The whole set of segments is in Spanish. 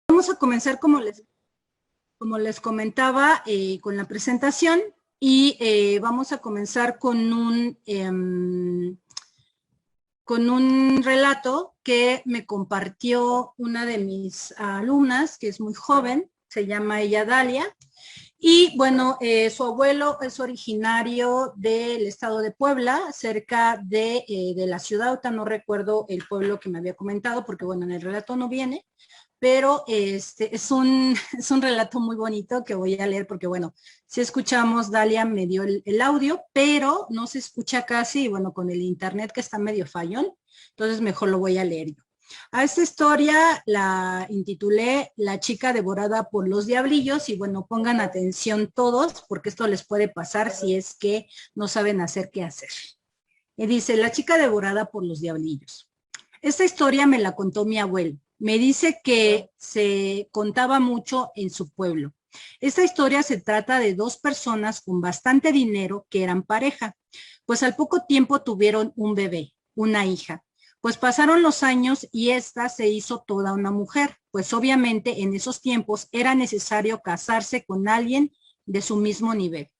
Vamos a comenzar como les comentaba con la presentación y vamos a comenzar con un relato que me compartió una de mis alumnas, que es muy joven, se llama ella Dalia. Y bueno, su abuelo es originario del estado de Puebla, cerca de la ciudad. Ahorita no recuerdo el pueblo que me había comentado, porque bueno, en el relato no viene, pero es un relato muy bonito que voy a leer porque, bueno, si escuchamos, Dalia me dio el audio, pero no se escucha casi, y bueno, con el internet que está medio fallón, entonces mejor lo voy a leer yo. A esta historia la intitulé La chica devorada por los diablillos y bueno, pongan atención todos porque esto les puede pasar si es que no saben hacer qué hacer. Y dice, La chica devorada por los diablillos. Esta historia me la contó mi abuelo. Me dice que se contaba mucho en su pueblo. Esta historia se trata de dos personas con bastante dinero que eran pareja, pues al poco tiempo tuvieron un bebé, una hija. Pues pasaron los años y esta se hizo toda una mujer, pues obviamente en esos tiempos era necesario casarse con alguien de su mismo nivel.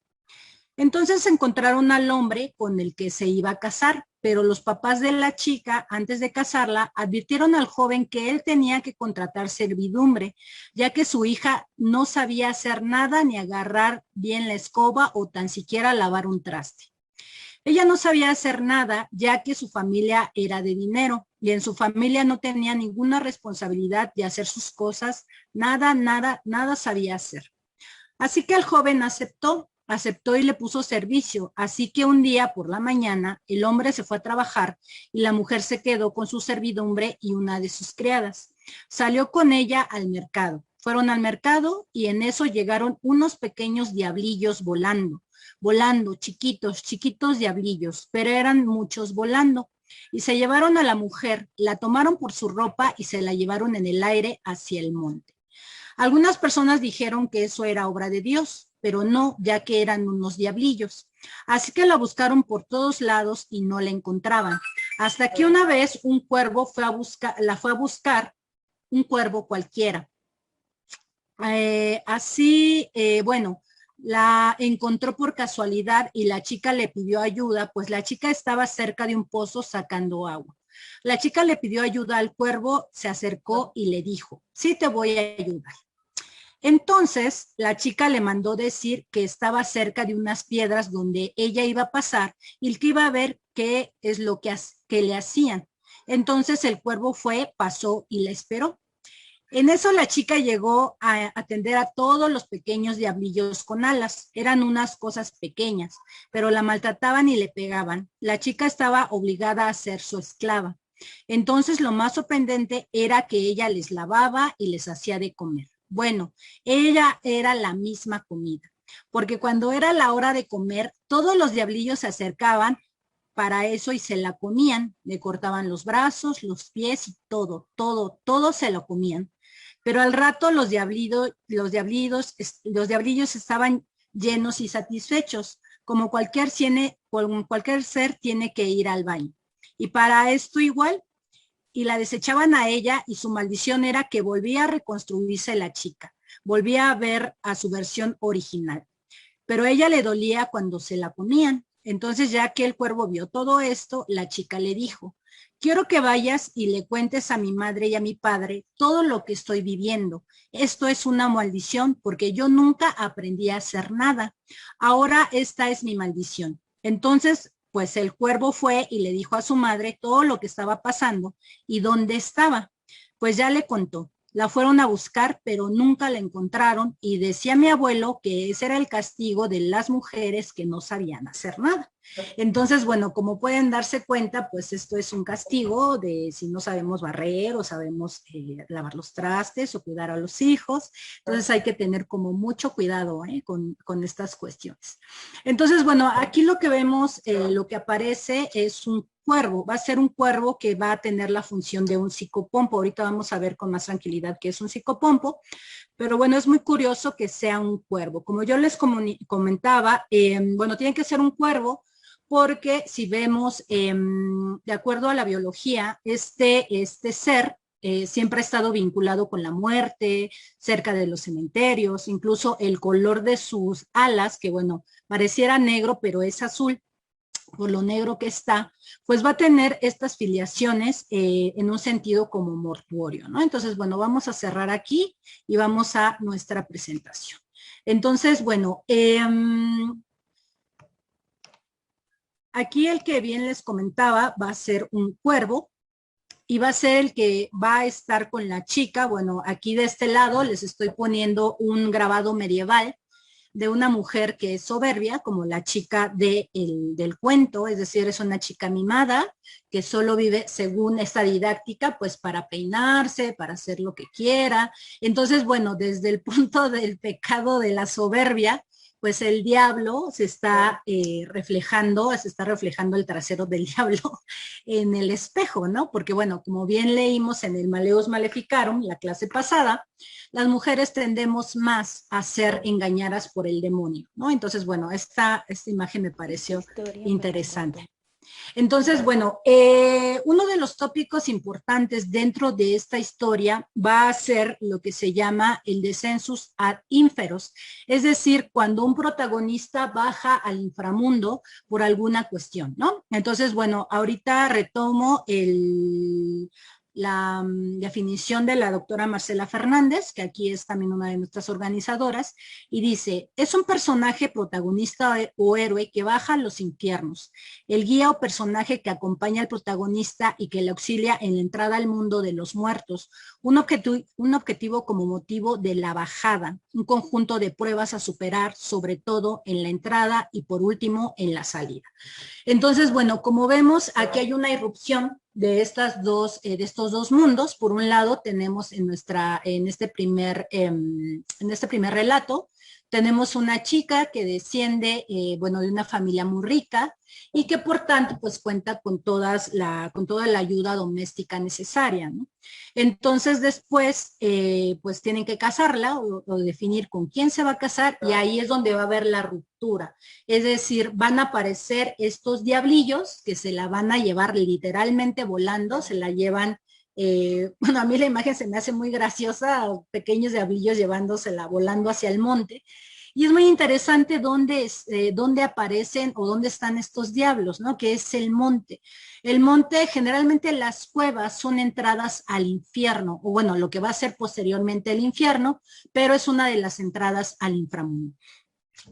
Entonces encontraron al hombre con el que se iba a casar, pero los papás de la chica, antes de casarla, advirtieron al joven que él tenía que contratar servidumbre, ya que su hija no sabía hacer nada ni agarrar bien la escoba o tan siquiera lavar un traste. Ella no sabía hacer nada, ya que su familia era de dinero y en su familia no tenía ninguna responsabilidad de hacer sus cosas, nada sabía hacer. Así que el joven aceptó y le puso servicio. Así que un día por la mañana el hombre se fue a trabajar y la mujer se quedó con su servidumbre y una de sus criadas. Salió con ella al mercado. Fueron al mercado y en eso llegaron unos pequeños diablillos volando, chiquitos diablillos, pero eran muchos volando. Y se llevaron a la mujer, la tomaron por su ropa y se la llevaron en el aire hacia el monte. Algunas personas dijeron que eso era obra de Dios, pero no, ya que eran unos diablillos. Así que la buscaron por todos lados y no la encontraban. Hasta que una vez un cuervo la fue a buscar, un cuervo cualquiera. Bueno, la encontró por casualidad y la chica le pidió ayuda, pues la chica estaba cerca de un pozo sacando agua. La chica le pidió ayuda al cuervo, se acercó y le dijo, sí te voy a ayudar. Entonces, la chica le mandó decir que estaba cerca de unas piedras donde ella iba a pasar y que iba a ver qué es lo que le hacían. Entonces el cuervo fue, pasó y la esperó. En eso la chica llegó a atender a todos los pequeños diablillos con alas. Eran unas cosas pequeñas, pero la maltrataban y le pegaban. La chica estaba obligada a ser su esclava. Entonces lo más sorprendente era que ella les lavaba y les hacía de comer. Bueno, ella era la misma comida, porque cuando era la hora de comer, todos los diablillos se acercaban para eso y se la comían, le cortaban los brazos, los pies y todo se lo comían. Pero al rato los diablillos estaban llenos y satisfechos, como cualquier ser tiene que ir al baño. Y para esto igual, y la desechaban a ella y su maldición era que volvía a reconstruirse la chica, volvía a ver a su versión original. Pero a ella le dolía cuando se la comían. Entonces, ya que el cuervo vio todo esto, la chica le dijo, quiero que vayas y le cuentes a mi madre y a mi padre todo lo que estoy viviendo. Esto es una maldición porque yo nunca aprendí a hacer nada. Ahora esta es mi maldición. Entonces, pues el cuervo fue y le dijo a su madre todo lo que estaba pasando y dónde estaba. Pues ya le contó. La fueron a buscar, pero nunca la encontraron y decía mi abuelo que ese era el castigo de las mujeres que no sabían hacer nada. Entonces, bueno, como pueden darse cuenta, pues esto es un castigo de si no sabemos barrer o sabemos lavar los trastes o cuidar a los hijos. Entonces hay que tener como mucho cuidado con estas cuestiones. Entonces, bueno, aquí lo que vemos, lo que aparece es un cuervo, va a ser un cuervo que va a tener la función de un psicopompo. Ahorita vamos a ver con más tranquilidad qué es un psicopompo, pero bueno, es muy curioso que sea un cuervo. Como yo les comentaba, bueno, tiene que ser un cuervo porque si vemos, de acuerdo a la biología, este ser siempre ha estado vinculado con la muerte, cerca de los cementerios, incluso el color de sus alas, que bueno, pareciera negro, pero es azul, por lo negro que está, pues va a tener estas filiaciones en un sentido como mortuorio, ¿no? Entonces, bueno, vamos a cerrar aquí y vamos a nuestra presentación. Entonces, bueno, aquí el que bien les comentaba va a ser un cuervo y va a ser el que va a estar con la chica. Bueno, aquí de este lado les estoy poniendo un grabado medieval de una mujer que es soberbia, como la chica del cuento, es decir, es una chica mimada que solo vive según esta didáctica, pues para peinarse, para hacer lo que quiera. Entonces, bueno, desde el punto del pecado de la soberbia, pues el diablo se está reflejando el trasero del diablo en el espejo, ¿no? Porque bueno, como bien leímos en el Maleus Maleficarum, la clase pasada, las mujeres tendemos más a ser engañadas por el demonio, ¿no? Entonces, bueno, esta imagen me pareció interesante. Entonces, bueno, uno de los tópicos importantes dentro de esta historia va a ser lo que se llama el descensus ad inferos, es decir, cuando un protagonista baja al inframundo por alguna cuestión, ¿no? Entonces, bueno, ahorita retomo la definición de la doctora Marcela Fernández, que aquí es también una de nuestras organizadoras, y dice, es un personaje protagonista o héroe que baja a los infiernos, el guía o personaje que acompaña al protagonista y que le auxilia en la entrada al mundo de los muertos, un objetivo como motivo de la bajada, un conjunto de pruebas a superar, sobre todo en la entrada y por último en la salida. Entonces, bueno, como vemos, aquí hay una irrupción de estos dos mundos. Por un lado, tenemos en este primer relato, tenemos una chica que desciende, bueno, de una familia muy rica y que por tanto, pues cuenta con toda la ayuda doméstica necesaria, ¿no? Entonces después, pues tienen que casarla o definir con quién se va a casar y ahí es donde va a haber la ruptura. Es decir, van a aparecer estos diablillos que se la van a llevar literalmente volando, se la llevan, bueno, a mí la imagen se me hace muy graciosa, pequeños diablillos llevándosela volando hacia el monte. Y es muy interesante dónde aparecen o dónde están estos diablos, ¿no? Que es el monte. El monte, generalmente las cuevas son entradas al infierno, o bueno, lo que va a ser posteriormente el infierno, pero es una de las entradas al inframundo.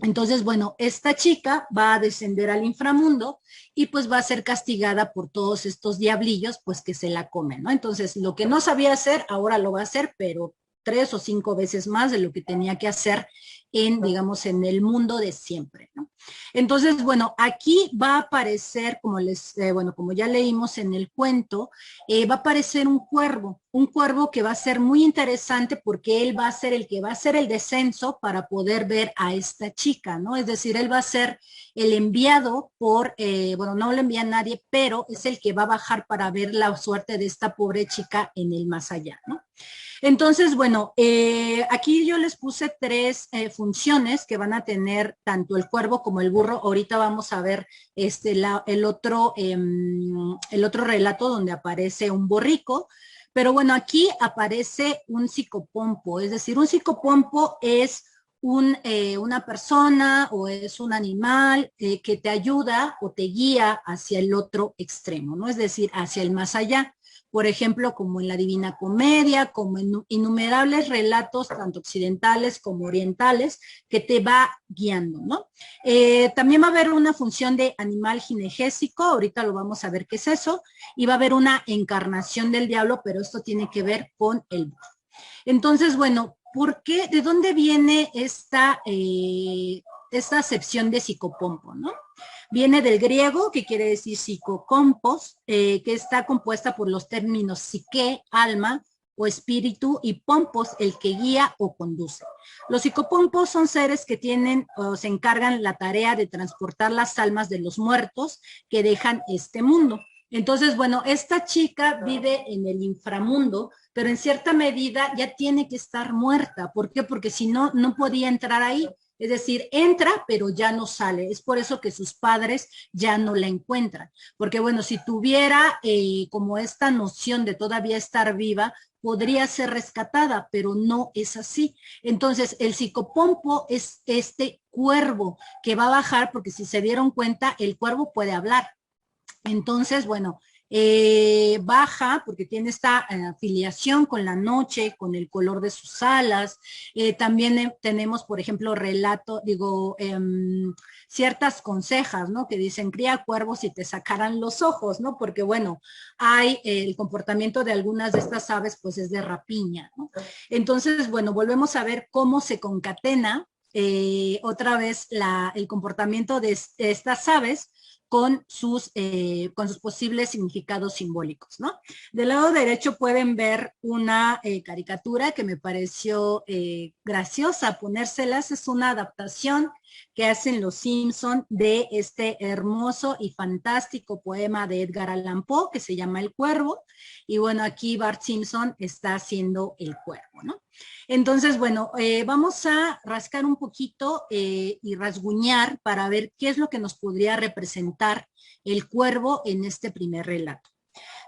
Entonces, bueno, esta chica va a descender al inframundo y pues va a ser castigada por todos estos diablillos, pues que se la comen, ¿no? Entonces, lo que no sabía hacer, ahora lo va a hacer, pero 3 o 5 veces más de lo que tenía que hacer digamos, en el mundo de siempre, ¿no? Entonces, bueno, aquí va a aparecer, como ya leímos en el cuento, va a aparecer un cuervo que va a ser muy interesante porque él va a ser el que va a hacer el descenso para poder ver a esta chica, ¿no? Es decir, él va a ser el enviado bueno, no lo envía nadie, pero es el que va a bajar para ver la suerte de esta pobre chica en el más allá, ¿no? Entonces, bueno, aquí yo les puse 3 funciones que van a tener tanto el cuervo como el burro. Ahorita vamos a ver el otro relato donde aparece un borrico. Pero bueno, aquí aparece un psicopompo, es decir, un psicopompo es una persona o es un animal que te ayuda o te guía hacia el otro extremo, ¿no? Es decir, hacia el más allá. Por ejemplo, como en la Divina Comedia, como en innumerables relatos, tanto occidentales como orientales, que te va guiando, ¿no? También va a haber una función de animal ginegésico, ahorita lo vamos a ver qué es eso, y va a haber una encarnación del diablo, pero esto tiene que ver con el burro. Entonces, bueno, ¿por qué? ¿De dónde viene esta acepción de psicopompo, no? Viene del griego, que quiere decir psicocompos, que está compuesta por los términos psique, alma o espíritu, y pompos, el que guía o conduce. Los psicopompos son seres que tienen o se encargan la tarea de transportar las almas de los muertos que dejan este mundo. Entonces, bueno, esta chica vive en el inframundo, pero en cierta medida ya tiene que estar muerta. ¿Por qué? Porque si no, no podía entrar ahí. Es decir, entra, pero ya no sale. Es por eso que sus padres ya no la encuentran. Porque bueno, si tuviera como esta noción de todavía estar viva, podría ser rescatada, pero no es así. Entonces, el psicopompo es este cuervo que va a bajar, porque si se dieron cuenta, el cuervo puede hablar. Entonces, bueno, baja porque tiene esta afiliación con la noche, con el color de sus alas. También tenemos, por ejemplo, ciertas consejas, ¿no? Que dicen, cría cuervos y te sacarán los ojos, ¿no? Porque, bueno, hay el comportamiento de algunas de estas aves, pues es de rapiña, ¿no? Entonces, bueno, volvemos a ver cómo se concatena otra vez el comportamiento de estas aves con sus posibles significados simbólicos, ¿no? Del lado derecho pueden ver una caricatura que me pareció graciosa ponérselas. Es una adaptación que hacen los Simpson de este hermoso y fantástico poema de Edgar Allan Poe que se llama El Cuervo. Y bueno, aquí Bart Simpson está haciendo el cuervo, ¿no? Entonces, bueno, vamos a rascar un poquito y rasguñar para ver qué es lo que nos podría representar el cuervo en este primer relato.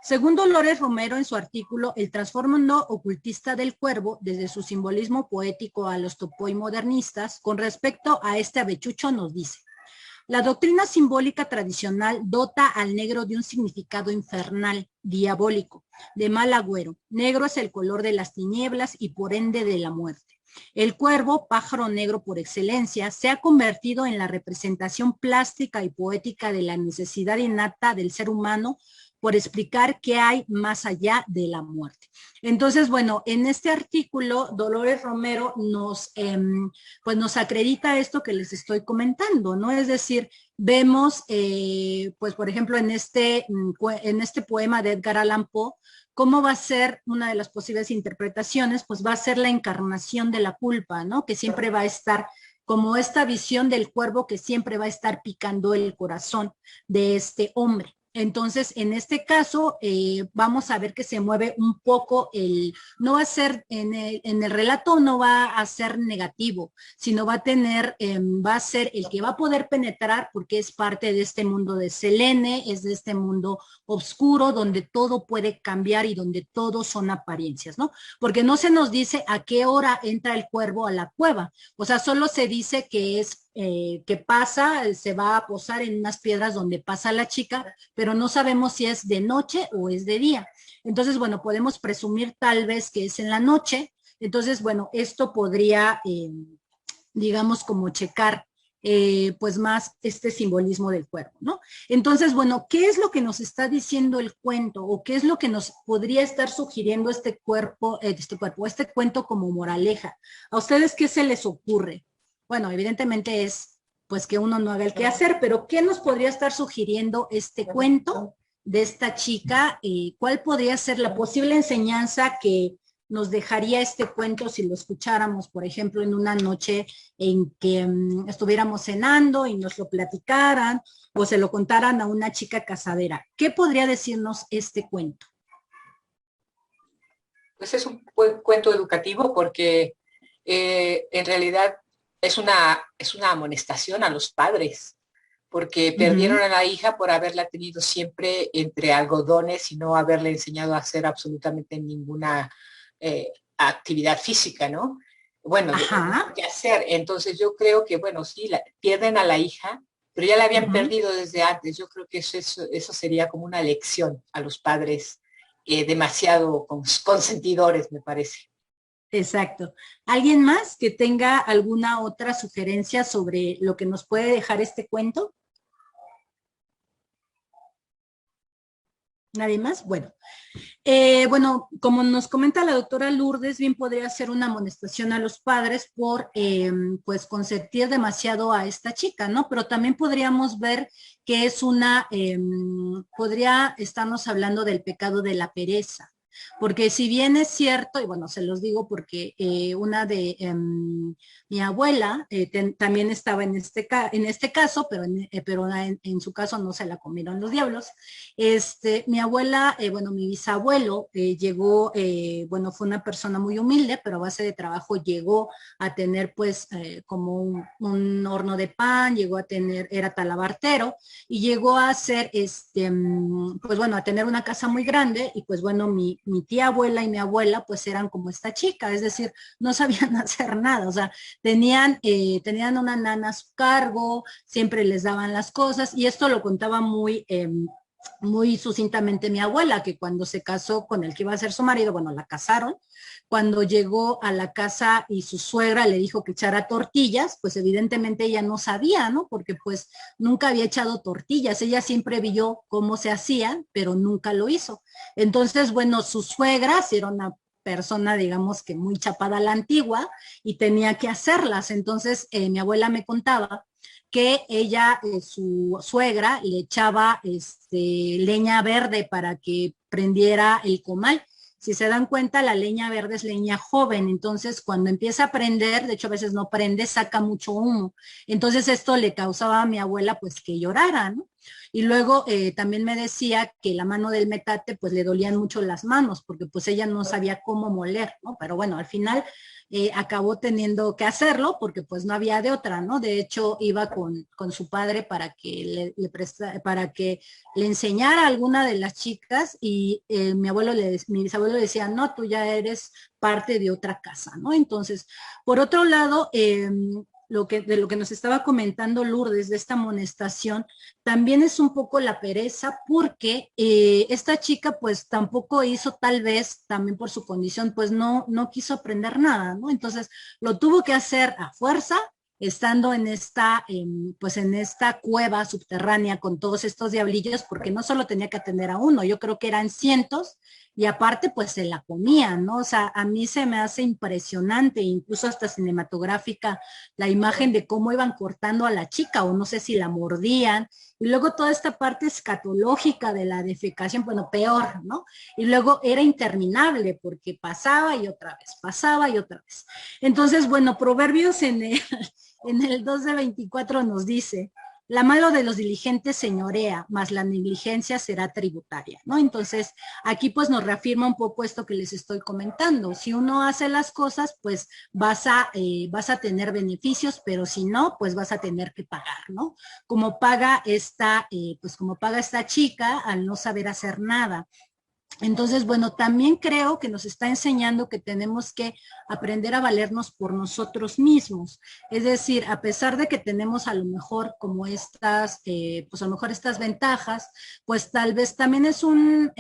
Según Dolores Romero en su artículo El trasfondo ocultista del cuervo, desde su simbolismo poético a los topoimodernistas, con respecto a este avechucho nos dice: la doctrina simbólica tradicional dota al negro de un significado infernal, diabólico, de mal agüero. Negro es el color de las tinieblas y por ende de la muerte. El cuervo, pájaro negro por excelencia, se ha convertido en la representación plástica y poética de la necesidad innata del ser humano por explicar qué hay más allá de la muerte. Entonces, bueno, en este artículo, Dolores Romero pues nos acredita esto que les estoy comentando, ¿no? Es decir, vemos, pues por ejemplo, en este poema de Edgar Allan Poe, cómo va a ser una de las posibles interpretaciones, pues va a ser la encarnación de la culpa, ¿no? Que siempre va a estar como esta visión del cuervo que siempre va a estar picando el corazón de este hombre. Entonces, en este caso, vamos a ver que se mueve un poco no va a ser, en el relato no va a ser negativo, sino va a ser el que va a poder penetrar porque es parte de este mundo de Selene, es de este mundo oscuro donde todo puede cambiar y donde todo son apariencias, ¿no? Porque no se nos dice a qué hora entra el cuervo a la cueva, o sea, solo se dice que pasa, se va a posar en unas piedras donde pasa la chica, pero no sabemos si es de noche o es de día. Entonces, bueno, podemos presumir tal vez que es en la noche. Entonces, bueno, esto podría, digamos, como checar pues más este simbolismo del cuerpo, ¿no? Entonces, bueno, ¿qué es lo que nos está diciendo el cuento o qué es lo que nos podría estar sugiriendo este cuento como moraleja? ¿A ustedes qué se les ocurre? Bueno, evidentemente es pues que uno no haga el quehacer, pero ¿qué nos podría estar sugiriendo este cuento de esta chica? ¿Cuál podría ser la posible enseñanza que nos dejaría este cuento si lo escucháramos, por ejemplo, en una noche en que estuviéramos cenando y nos lo platicaran o se lo contaran a una chica casadera? ¿Qué podría decirnos este cuento? Pues es un cuento educativo porque en realidad es una amonestación a los padres, porque perdieron a la hija por haberla tenido siempre entre algodones y no haberle enseñado a hacer absolutamente ninguna actividad física, ¿no? Bueno, qué hacer. Entonces yo creo que, bueno, sí, pierden a la hija, pero ya la habían perdido desde antes. Yo creo que eso sería como una lección a los padres demasiado consentidores, me parece. Exacto. ¿Alguien más que tenga alguna otra sugerencia sobre lo que nos puede dejar este cuento? ¿Nadie más? Bueno. Bueno, como nos comenta la doctora Lourdes, bien podría ser una amonestación a los padres por, pues, consentir demasiado a esta chica, ¿no? Pero también podríamos ver que es podría estarnos hablando del pecado de la pereza, porque si bien es cierto, y bueno, se los digo porque mi abuela también estaba en este caso, pero en su caso no se la comieron los diablos. Mi abuela, bueno, mi bisabuelo llegó, bueno, fue una persona muy humilde, pero a base de trabajo llegó a tener pues como un horno de pan, llegó a tener, era talabartero y llegó a ser, pues bueno, a tener una casa muy grande y pues bueno, mi tía abuela y mi abuela pues eran como esta chica, es decir, no sabían hacer nada, o sea, tenían una nana a su cargo, siempre les daban las cosas y esto lo contaba muy sucintamente mi abuela, que cuando se casó con el que iba a ser su marido, bueno, la casaron, cuando llegó a la casa y su suegra le dijo que echara tortillas, pues evidentemente ella no sabía, ¿no? Porque pues nunca había echado tortillas, ella siempre vio cómo se hacían, pero nunca lo hizo. Entonces, bueno, su suegra, si era una persona, digamos que muy chapada a la antigua, y tenía que hacerlas. Entonces, mi abuela me contaba que ella, su suegra, le echaba leña verde para que prendiera el comal. Si se dan cuenta, la leña verde es leña joven, entonces cuando empieza a prender, de hecho a veces no prende, saca mucho humo. Entonces esto le causaba a mi abuela pues que llorara, ¿no? Y luego también me decía que la mano del metate pues le dolían mucho las manos, porque pues ella no sabía cómo moler, ¿no? Pero bueno, al final acabó teniendo que hacerlo porque pues no había de otra, ¿no? De hecho, iba con su padre para que para que le enseñara a alguna de las chicas y mi bisabuelo le decía, no, tú ya eres parte de otra casa, ¿no? Entonces, por otro lado, de lo que nos estaba comentando Lourdes de esta amonestación, también es un poco la pereza porque esta chica pues tampoco hizo tal vez, también por su condición, pues no quiso aprender nada, ¿no? Entonces lo tuvo que hacer a fuerza, estando pues en esta cueva subterránea con todos estos diablillos, porque no solo tenía que atender a uno, yo creo que eran cientos, y aparte pues se la comían, ¿no? O sea, a mí se me hace impresionante, incluso hasta cinematográfica, la imagen de cómo iban cortando a la chica, o no sé si la mordían, y luego toda esta parte escatológica de la defecación, bueno, peor, ¿no? Y luego era interminable porque pasaba y otra vez, pasaba y otra vez. Entonces, bueno, Proverbios en el 2 de 24 nos dice, la mano de los diligentes señorea, mas la negligencia será tributaria, ¿no? Entonces, aquí pues nos reafirma un poco esto que les estoy comentando. Si uno hace las cosas, pues vas a tener beneficios, pero si no, pues vas a tener que pagar, ¿no? Pues como paga esta chica al no saber hacer nada. Entonces, bueno, también creo que nos está enseñando que tenemos que aprender a valernos por nosotros mismos. Es decir, a pesar de que tenemos a lo mejor como pues a lo mejor estas ventajas, pues tal vez también es un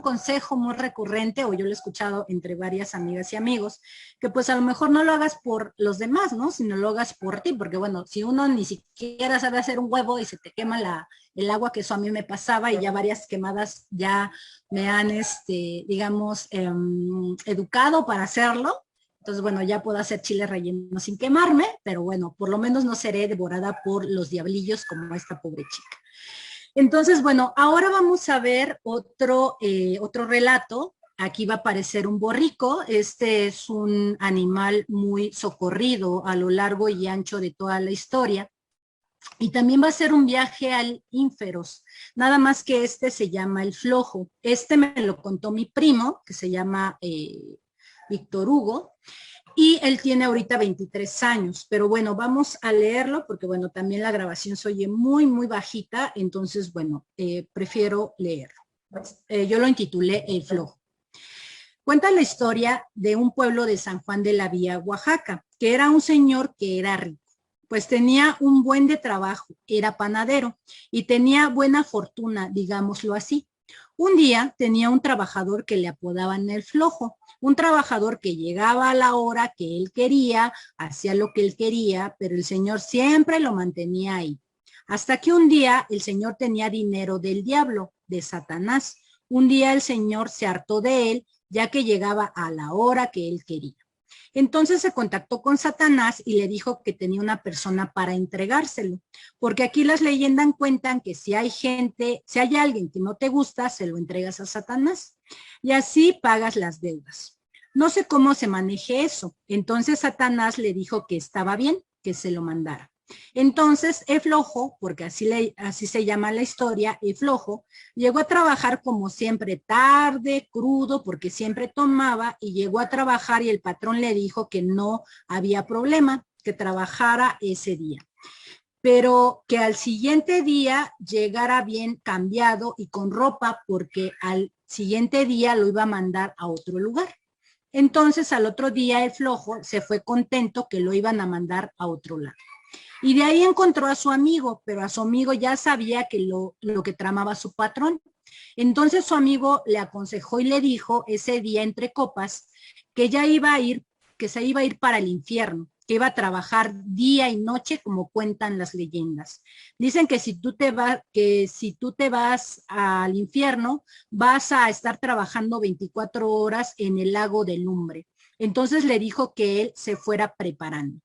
consejo muy recurrente, o yo lo he escuchado entre varias amigas y amigos, que pues a lo mejor no lo hagas por los demás, ¿no? Sino lo hagas por ti, porque bueno, si uno ni siquiera sabe hacer un huevo y se te quema el agua, que eso a mí me pasaba y ya varias quemadas ya me han, digamos, educado para hacerlo. Entonces, bueno, ya puedo hacer chile relleno sin quemarme, pero bueno, por lo menos no seré devorada por los diablillos como esta pobre chica. Entonces, bueno, ahora vamos a ver otro relato. Aquí va a aparecer un borrico. Este es un animal muy socorrido a lo largo y ancho de toda la historia. Y también va a ser un viaje al ínferos, nada más que este se llama El Flojo. Este me lo contó mi primo, que se llama Víctor Hugo, y él tiene ahorita 23 años, pero bueno, vamos a leerlo porque bueno, también la grabación se oye muy bajita, entonces bueno, prefiero leerlo. Yo lo intitulé El Flojo. Cuenta la historia de un pueblo de San Juan de la Vía, Oaxaca, que era un señor que era rico, pues tenía un buen de trabajo, era panadero y tenía buena fortuna, digámoslo así. Un día tenía un trabajador que le apodaban el flojo, un trabajador que llegaba a la hora que él quería, hacía lo que él quería, pero el señor siempre lo mantenía ahí. Hasta que un día el señor tenía dinero del diablo, de Satanás. Un día el señor se hartó de él, ya que llegaba a la hora que él quería. Entonces se contactó con Satanás y le dijo que tenía una persona para entregárselo, porque aquí las leyendas cuentan que si hay alguien que no te gusta, se lo entregas a Satanás. y así pagas las deudas. No sé cómo se maneje eso. Entonces Satanás le dijo que estaba bien, que se lo mandara. Entonces Eflojo, porque así se llama la historia, Eflojo, llegó a trabajar como siempre tarde, crudo, porque siempre tomaba, y llegó a trabajar y el patrón le dijo que no había problema, que trabajara ese día, pero que al siguiente día llegara bien cambiado y con ropa, porque al siguiente día lo iba a mandar a otro lugar. Entonces al otro día el flojo se fue contento que lo iban a mandar a otro lado. Y de ahí encontró a su amigo, pero a su amigo ya sabía que lo que tramaba su patrón. Entonces su amigo le aconsejó y le dijo ese día entre copas que ya iba a ir, que se iba a ir para el infierno, que iba a trabajar día y noche como cuentan las leyendas. Dicen que si tú te vas al infierno, vas a estar trabajando 24 horas en el lago de lumbre. Entonces le dijo que él se fuera preparando.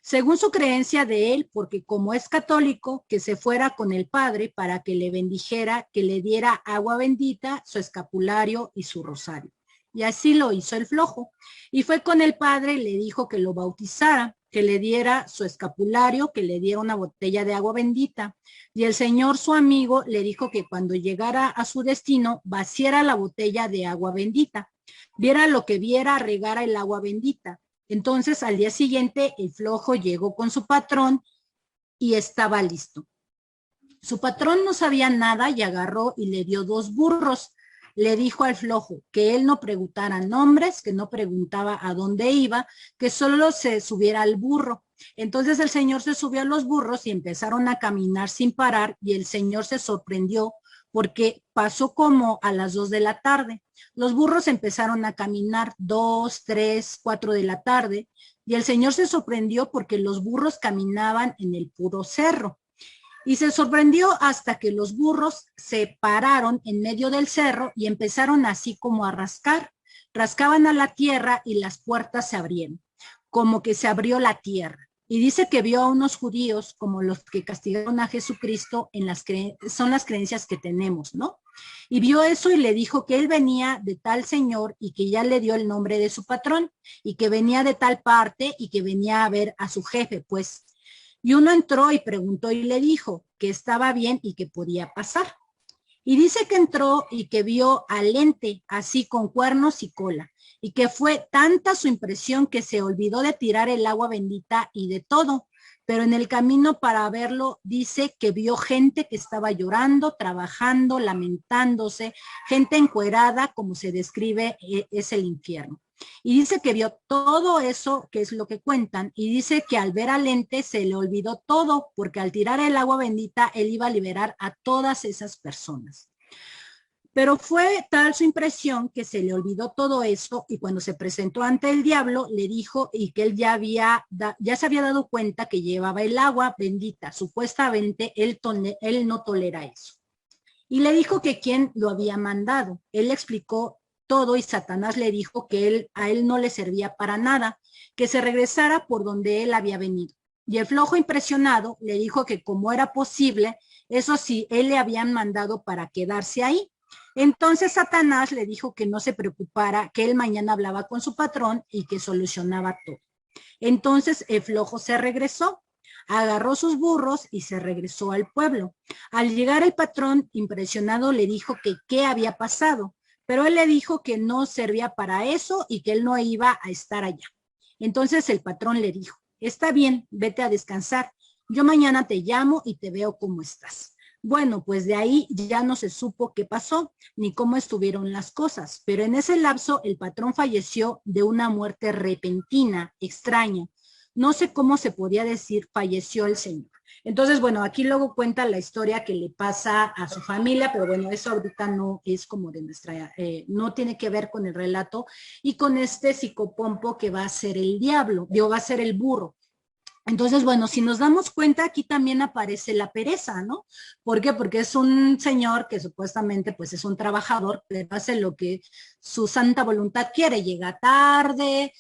Según su creencia de él, porque como es católico, que se fuera con el padre para que le bendijera, que le diera agua bendita, su escapulario y su rosario. Y así lo hizo el flojo. Y fue con el padre y le dijo que lo bautizara, que le diera su escapulario, que le diera una botella de agua bendita. Y el señor, su amigo, le dijo que cuando llegara a su destino, vaciara la botella de agua bendita. Viera lo que viera, regara el agua bendita. Entonces, al día siguiente, el flojo llegó con su patrón y estaba listo. Su patrón no sabía nada y agarró y le dio 2 burros. Le dijo al flojo que él no preguntara nombres, que no preguntaba a dónde iba, que solo se subiera al burro. Entonces el señor se subió a los burros y empezaron a caminar sin parar y el señor se sorprendió porque pasó como a las 2 de la tarde. Los burros empezaron a caminar 2, 3, 4 de la tarde y el señor se sorprendió porque los burros caminaban en el puro cerro. Y se sorprendió hasta que los burros se pararon en medio del cerro y empezaron así como a rascar. Rascaban a la tierra y las puertas se abrieron, como que se abrió la tierra. Y dice que vio a unos judíos como los que castigaron a Jesucristo son las creencias que tenemos, ¿no? Y vio eso y le dijo que él venía de tal señor y que ya le dio el nombre de su patrón y que venía de tal parte y que venía a ver a su jefe, pues. Y uno entró y preguntó y le dijo que estaba bien y que podía pasar. Y dice que entró y que vio al ente así con cuernos y cola, y que fue tanta su impresión que se olvidó de tirar el agua bendita y de todo. Pero en el camino para verlo dice que vio gente que estaba llorando, trabajando, lamentándose, gente encuerada, como se describe, es el infierno. Y dice que vio todo eso, que es lo que cuentan, y dice que al ver al ente se le olvidó todo, porque al tirar el agua bendita, él iba a liberar a todas esas personas. Pero fue tal su impresión que se le olvidó todo eso y cuando se presentó ante el diablo le dijo y que él ya se había dado cuenta que llevaba el agua bendita. Supuestamente él no tolera eso. Y le dijo que quién lo había mandado. Él le explicó todo y Satanás le dijo que a él no le servía para nada, que se regresara por donde él había venido. Y el flojo impresionado le dijo que como era posible, eso sí, él le habían mandado para quedarse ahí. Entonces Satanás le dijo que no se preocupara, que él mañana hablaba con su patrón y que solucionaba todo. Entonces el flojo se regresó, agarró sus burros y se regresó al pueblo. Al llegar el patrón, impresionado, le dijo que qué había pasado, pero él le dijo que no servía para eso y que él no iba a estar allá. Entonces el patrón le dijo, está bien, vete a descansar, yo mañana te llamo y te veo cómo estás. Bueno, pues de ahí ya no se supo qué pasó ni cómo estuvieron las cosas, pero en ese lapso el patrón falleció de una muerte repentina, extraña. No sé cómo se podía decir, falleció el señor. Entonces, bueno, aquí luego cuenta la historia que le pasa a su familia, pero bueno, eso ahorita no es como de nuestra, no tiene que ver con el relato y con este psicopompo que va a ser el diablo, va a ser el burro. Entonces, bueno, si nos damos cuenta, aquí también aparece la pereza, ¿no? ¿Por qué? Porque es un señor que supuestamente pues es un trabajador, pero hace lo que su santa voluntad quiere, llega tarde,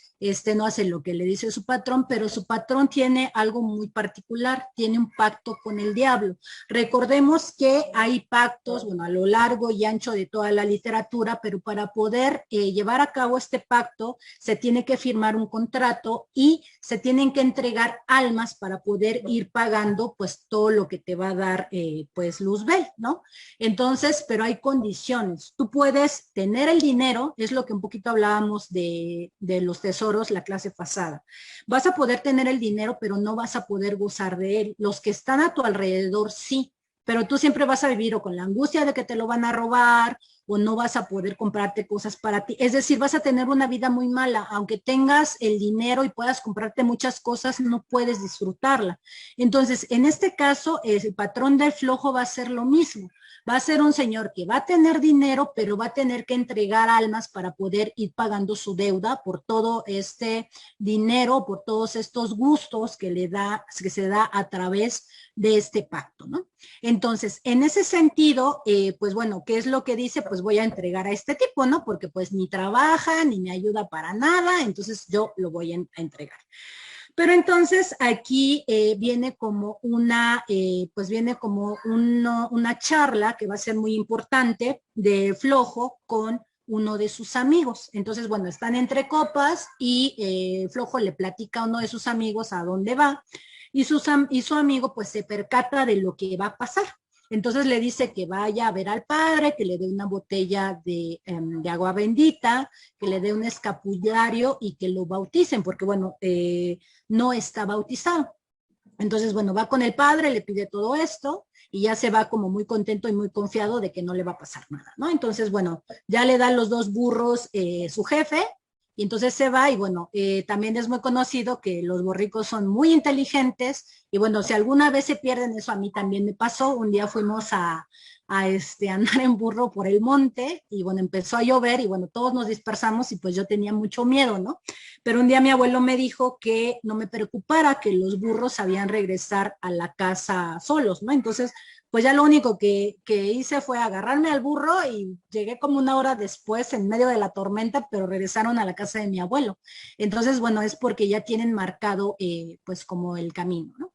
no hace lo que le dice su patrón, pero su patrón tiene algo muy particular, tiene un pacto con el diablo. Recordemos que hay pactos, bueno, a lo largo y ancho de toda la literatura, pero para poder llevar a cabo este pacto se tiene que firmar un contrato y se tienen que entregar almas para poder ir pagando pues todo lo que te va a dar pues Luzbel, ¿no? Entonces, pero hay condiciones. Tú puedes tener el dinero, es lo que un poquito hablábamos de los tesoros la clase pasada. Vas a poder tener el dinero, pero no vas a poder gozar de él. Los que están a tu alrededor sí, pero tú siempre vas a vivir o con la angustia de que te lo van a robar o no vas a poder comprarte cosas para ti. Es decir, vas a tener una vida muy mala. Aunque tengas el dinero y puedas comprarte muchas cosas, no puedes disfrutarla. Entonces, en este caso, el patrón del flojo va a ser lo mismo. Va a ser un señor que va a tener dinero, pero va a tener que entregar almas para poder ir pagando su deuda por todo este dinero, por todos estos gustos que se da a través de este pacto, ¿no? Entonces, en ese sentido, pues bueno, ¿qué es lo que dice? Pues voy a entregar a este tipo, ¿no? Porque pues ni trabaja, ni me ayuda para nada, entonces yo lo voy a entregar. Pero entonces aquí viene como pues viene como una charla que va a ser muy importante de Flojo con uno de sus amigos. Entonces, bueno, están entre copas y Flojo le platica a uno de sus amigos a dónde va y su amigo pues se percata de lo que va a pasar. Entonces le dice que vaya a ver al padre, que le dé una botella de agua bendita, que le dé un escapulario y que lo bauticen, porque bueno, no está bautizado. Entonces, bueno, va con el padre, le pide todo esto y ya se va como muy contento y muy confiado de que no le va a pasar nada, ¿no? Entonces, bueno, ya le dan los dos burros su jefe y entonces se va y bueno, también es muy conocido que los borricos son muy inteligentes y bueno, si alguna vez se pierden, eso a mí también me pasó, un día fuimos a andar en burro por el monte y bueno, empezó a llover y bueno, todos nos dispersamos y pues yo tenía mucho miedo, ¿no? Pero un día mi abuelo me dijo que no me preocupara, que los burros sabían regresar a la casa solos, ¿no? Entonces, pues ya lo único que hice fue agarrarme al burro y llegué como una hora después en medio de la tormenta, pero regresaron a la casa de mi abuelo. Entonces, bueno, es porque ya tienen marcado pues como el camino, ¿no?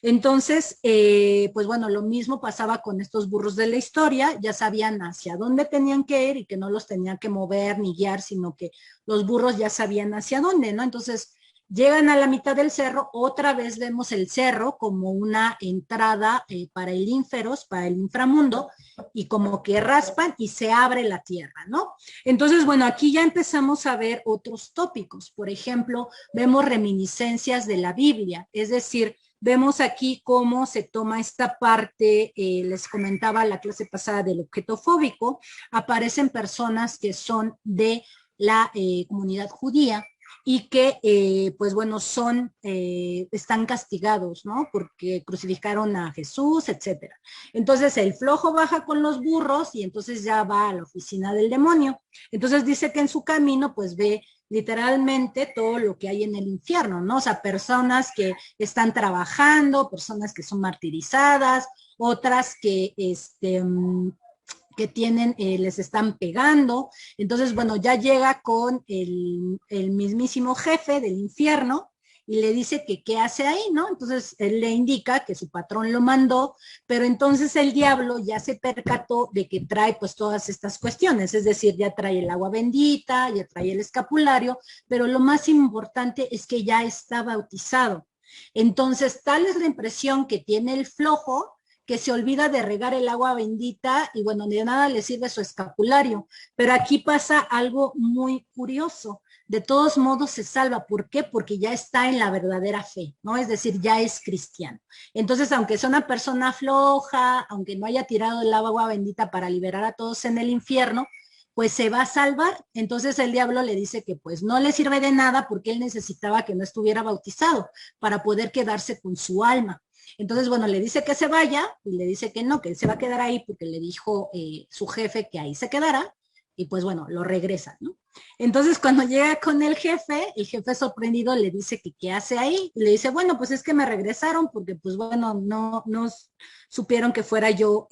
Entonces, pues bueno, lo mismo pasaba con estos burros de la historia, ya sabían hacia dónde tenían que ir y que no los tenían que mover ni guiar, sino que los burros ya sabían hacia dónde, ¿no? Entonces, llegan a la mitad del cerro, otra vez vemos el cerro como una entrada para el ínferos, para el inframundo, y como que raspan y se abre la tierra, ¿no? Entonces, bueno, aquí ya empezamos a ver otros tópicos. Por ejemplo, vemos reminiscencias de la Biblia, es decir, vemos aquí cómo se toma esta parte, les comentaba la clase pasada del objeto fóbico, aparecen personas que son de la comunidad judía y que, pues bueno, están castigados, ¿no? Porque crucificaron a Jesús, etcétera. Entonces el flojo baja con los burros y entonces ya va a la oficina del demonio. Entonces dice que en su camino, pues ve literalmente todo lo que hay en el infierno, ¿no? O sea, personas que están trabajando, personas que son martirizadas, otras que tienen, les están pegando. Entonces, bueno, ya llega con el mismísimo jefe del infierno y le dice que qué hace ahí, ¿no? Entonces él le indica que su patrón lo mandó, pero entonces el diablo ya se percató de que trae pues todas estas cuestiones, es decir, ya trae el agua bendita, ya trae el escapulario, pero lo más importante es que ya está bautizado. Entonces, tal es la impresión que tiene el flojo que se olvida de regar el agua bendita y bueno, de nada le sirve su escapulario. Pero aquí pasa algo muy curioso. De todos modos se salva. ¿Por qué? Porque ya está en la verdadera fe, ¿no? Es decir, ya es cristiano. Entonces, aunque sea una persona floja, aunque no haya tirado el agua bendita para liberar a todos en el infierno, pues se va a salvar. Entonces el diablo le dice que pues no le sirve de nada porque él necesitaba que no estuviera bautizado para poder quedarse con su alma. Entonces, bueno, le dice que se vaya y le dice que no, que él se va a quedar ahí porque le dijo su jefe que ahí se quedara y pues bueno, lo regresa, ¿no? Entonces, cuando llega con el jefe sorprendido le dice que qué hace ahí y le dice, bueno, pues es que me regresaron porque pues bueno, no supieron que fuera yo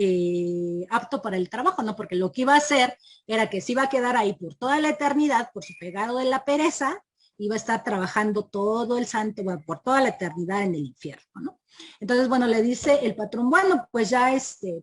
apto para el trabajo, ¿no? Porque lo que iba a hacer era que se iba a quedar ahí por toda la eternidad por su pegado de la pereza iba a estar trabajando todo el santo, bueno, por toda la eternidad en el infierno, ¿no? Entonces, bueno, le dice el patrón, bueno, pues ya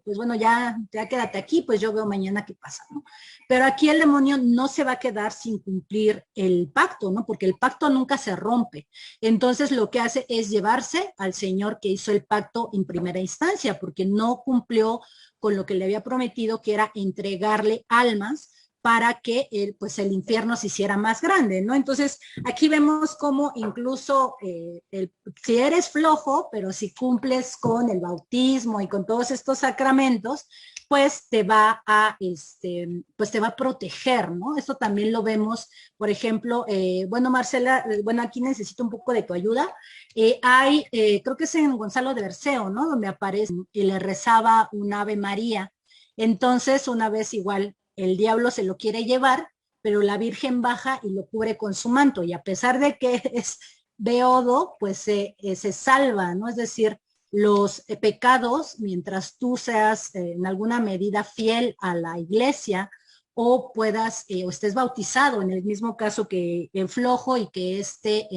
pues bueno, ya quédate aquí, pues yo veo mañana qué pasa, ¿no? Pero aquí el demonio no se va a quedar sin cumplir el pacto, ¿no? Porque el pacto nunca se rompe. Entonces, lo que hace es llevarse al señor que hizo el pacto en primera instancia, porque no cumplió con lo que le había prometido, que era entregarle almas para que pues el infierno se hiciera más grande, ¿no? Entonces, aquí vemos cómo incluso si eres flojo, pero si cumples con el bautismo y con todos estos sacramentos, pues te va a, pues te va a proteger, ¿no? Esto también lo vemos, por ejemplo, bueno, Marcela, bueno, aquí necesito un poco de tu ayuda. Creo que es en Gonzalo de Berceo, ¿no? Donde aparece y le rezaba un Ave María. Entonces, una vez igual el diablo se lo quiere llevar, pero la Virgen baja y lo cubre con su manto, y a pesar de que es beodo, pues se salva, ¿no? Es decir, los pecados, mientras tú seas en alguna medida fiel a la iglesia, o puedas, o estés bautizado, en el mismo caso que el flojo y que este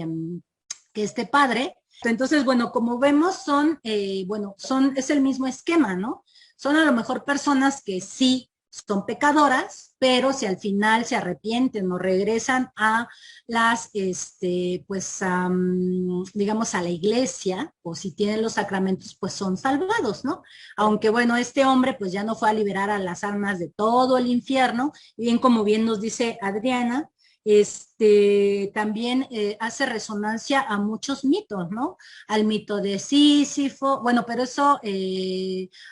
padre. Entonces, bueno, como vemos, es el mismo esquema, ¿no? Son a lo mejor personas que sí son pecadoras, pero si al final se arrepienten o regresan a digamos, a la iglesia, o si tienen los sacramentos, pues son salvados, ¿no? Aunque bueno, este hombre pues ya no fue a liberar a las almas de todo el infierno, y bien como bien nos dice Adriana, también hace resonancia a muchos mitos, ¿no? Al mito de Sísifo, bueno, pero eso,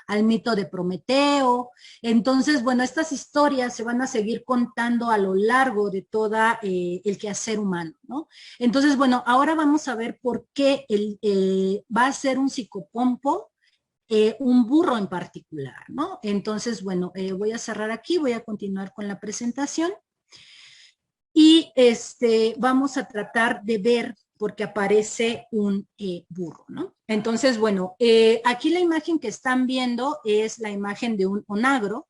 al mito de Prometeo. Entonces, bueno, estas historias se van a seguir contando a lo largo de toda el quehacer humano, ¿no? Entonces, bueno, ahora vamos a ver por qué va a ser un psicopompo, un burro en particular, ¿no? Entonces, bueno, voy a cerrar aquí, voy a continuar con la presentación. Y vamos a tratar de ver porque aparece un burro, ¿no? Entonces, bueno, aquí la imagen que están viendo es la imagen de un onagro,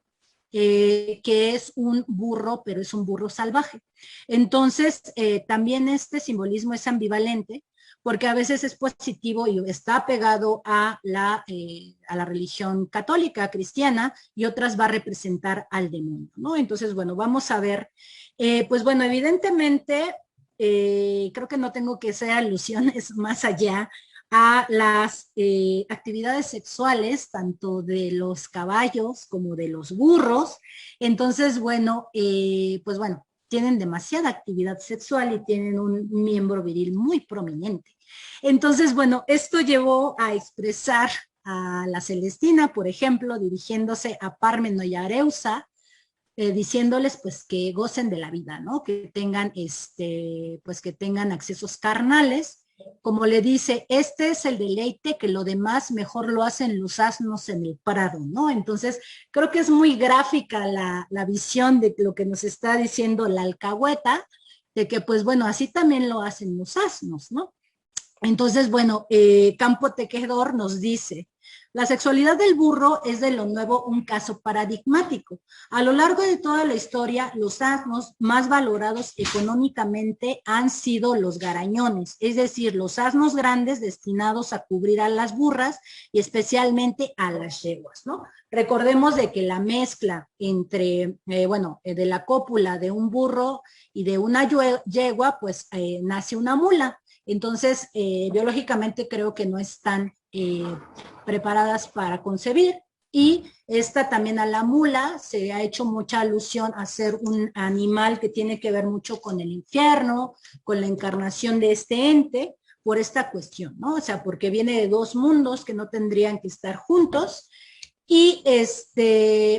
que es un burro, pero es un burro salvaje. Entonces, también este simbolismo es ambivalente, porque a veces es positivo y está pegado a la religión católica, cristiana, y otras va a representar al demonio, ¿no? Entonces, bueno, vamos a ver. Pues bueno, evidentemente, creo que no tengo que hacer alusiones más allá a las actividades sexuales, tanto de los caballos como de los burros. Entonces, bueno, pues bueno, tienen demasiada actividad sexual y tienen un miembro viril muy prominente. Entonces, bueno, esto llevó a expresar a la Celestina, por ejemplo, dirigiéndose a Pármeno y a Areusa, diciéndoles pues que gocen de la vida, ¿no? Que tengan pues que tengan accesos carnales. Como le dice, este es el deleite, que lo demás mejor lo hacen los asnos en el prado, ¿no? Entonces, creo que es muy gráfica la visión de lo que nos está diciendo la alcahueta, de que pues bueno, así también lo hacen los asnos, ¿no? Entonces, bueno, Campo Tejedor nos dice, la sexualidad del burro es de lo nuevo un caso paradigmático. A lo largo de toda la historia, los asnos más valorados económicamente han sido los garañones, es decir, los asnos grandes destinados a cubrir a las burras y especialmente a las yeguas, ¿no? Recordemos de que la mezcla entre, de la cópula de un burro y de una yegua, pues nace una mula. Entonces, biológicamente creo que no están preparadas para concebir. Y esta también a la mula se ha hecho mucha alusión a ser un animal que tiene que ver mucho con el infierno, con la encarnación de este ente, por esta cuestión, ¿no? O sea, porque viene de dos mundos que no tendrían que estar juntos. Y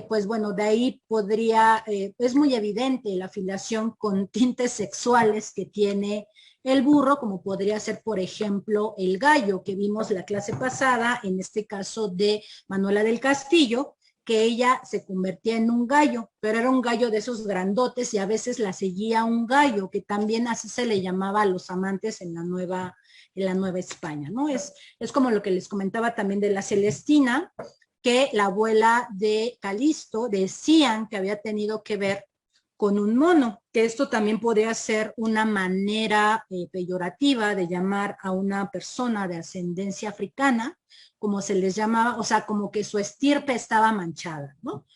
pues bueno, de ahí podría, es muy evidente la afiliación con tintes sexuales que tiene el burro, como podría ser, por ejemplo, el gallo, que vimos la clase pasada, en este caso de Manuela del Castillo, que ella se convertía en un gallo, pero era un gallo de esos grandotes y a veces la seguía un gallo, que también así se le llamaba a los amantes en la Nueva España, ¿no? Es como lo que les comentaba también de la Celestina, que la abuela de Calisto decían que había tenido que ver con un mono, que esto también podría ser una manera peyorativa de llamar a una persona de ascendencia africana, como se les llamaba, o sea, como que su estirpe estaba manchada, ¿no?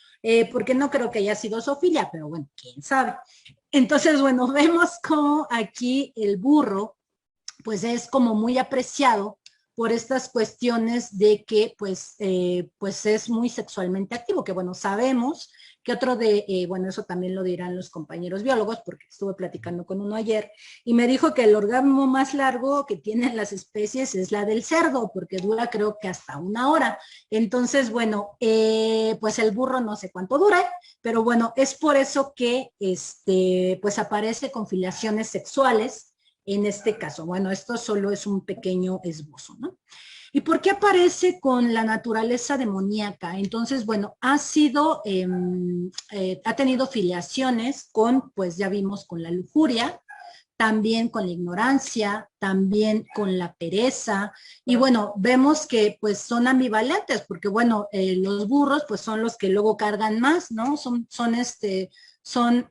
Porque no creo que haya sido zoofilia, pero bueno, quién sabe. Entonces, bueno, vemos como aquí el burro, pues es como muy apreciado por estas cuestiones de que pues es muy sexualmente activo, que bueno, sabemos que otro de, bueno, eso también lo dirán los compañeros biólogos, porque estuve platicando con uno ayer, y me dijo que el orgasmo más largo que tienen las especies es la del cerdo, porque dura creo que hasta 1 hora. Entonces, bueno, pues el burro no sé cuánto dura, pero bueno, es por eso que pues aparece con filiaciones sexuales en este caso. Bueno, esto solo es un pequeño esbozo, ¿no? ¿Y por qué aparece con la naturaleza demoníaca? Entonces, bueno, ha tenido filiaciones con, pues ya vimos, con la lujuria, también con la ignorancia, también con la pereza, y bueno, vemos que pues son ambivalentes, porque bueno, los burros pues son los que luego cargan más, ¿no? Son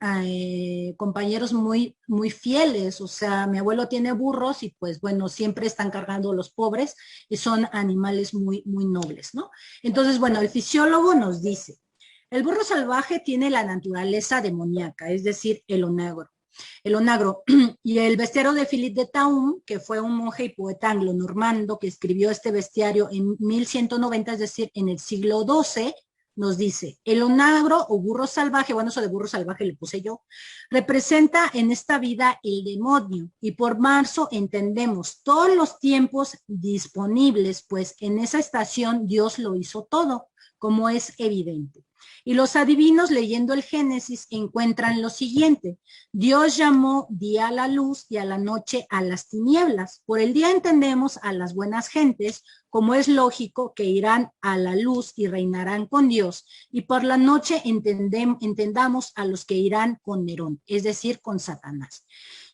compañeros muy, muy fieles, o sea, mi abuelo tiene burros y pues bueno, siempre están cargando los pobres y son animales muy, muy nobles, ¿no? Entonces, bueno, el fisiólogo nos dice, el burro salvaje tiene la naturaleza demoníaca, es decir, el onagro, y el bestiario de Philippe de Taun, que fue un monje y poeta anglo-normando que escribió este bestiario en 1190, es decir, en el siglo XII, nos dice, el onagro o burro salvaje, bueno, eso de burro salvaje le puse yo, representa en esta vida el demonio, y por marzo entendemos todos los tiempos disponibles, pues en esa estación Dios lo hizo todo, como es evidente. Y los adivinos leyendo el Génesis encuentran lo siguiente: Dios llamó día a la luz y a la noche a las tinieblas. Por el día entendemos a las buenas gentes, como es lógico que irán a la luz y reinarán con Dios. Y por la noche entendamos a los que irán con Nerón, es decir, con Satanás.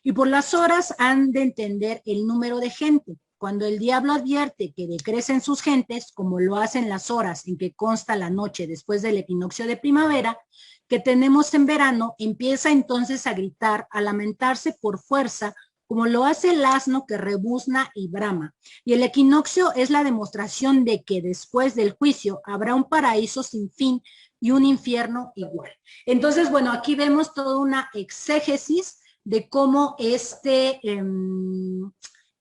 Y por las horas han de entender el número de gente. Cuando el diablo advierte que decrecen sus gentes, como lo hacen las horas en que consta la noche después del equinoccio de primavera, que tenemos en verano, empieza entonces a gritar, a lamentarse por fuerza, como lo hace el asno que rebuzna y brama. Y el equinoccio es la demostración de que después del juicio habrá un paraíso sin fin y un infierno igual. Entonces, bueno, aquí vemos toda una exégesis de cómo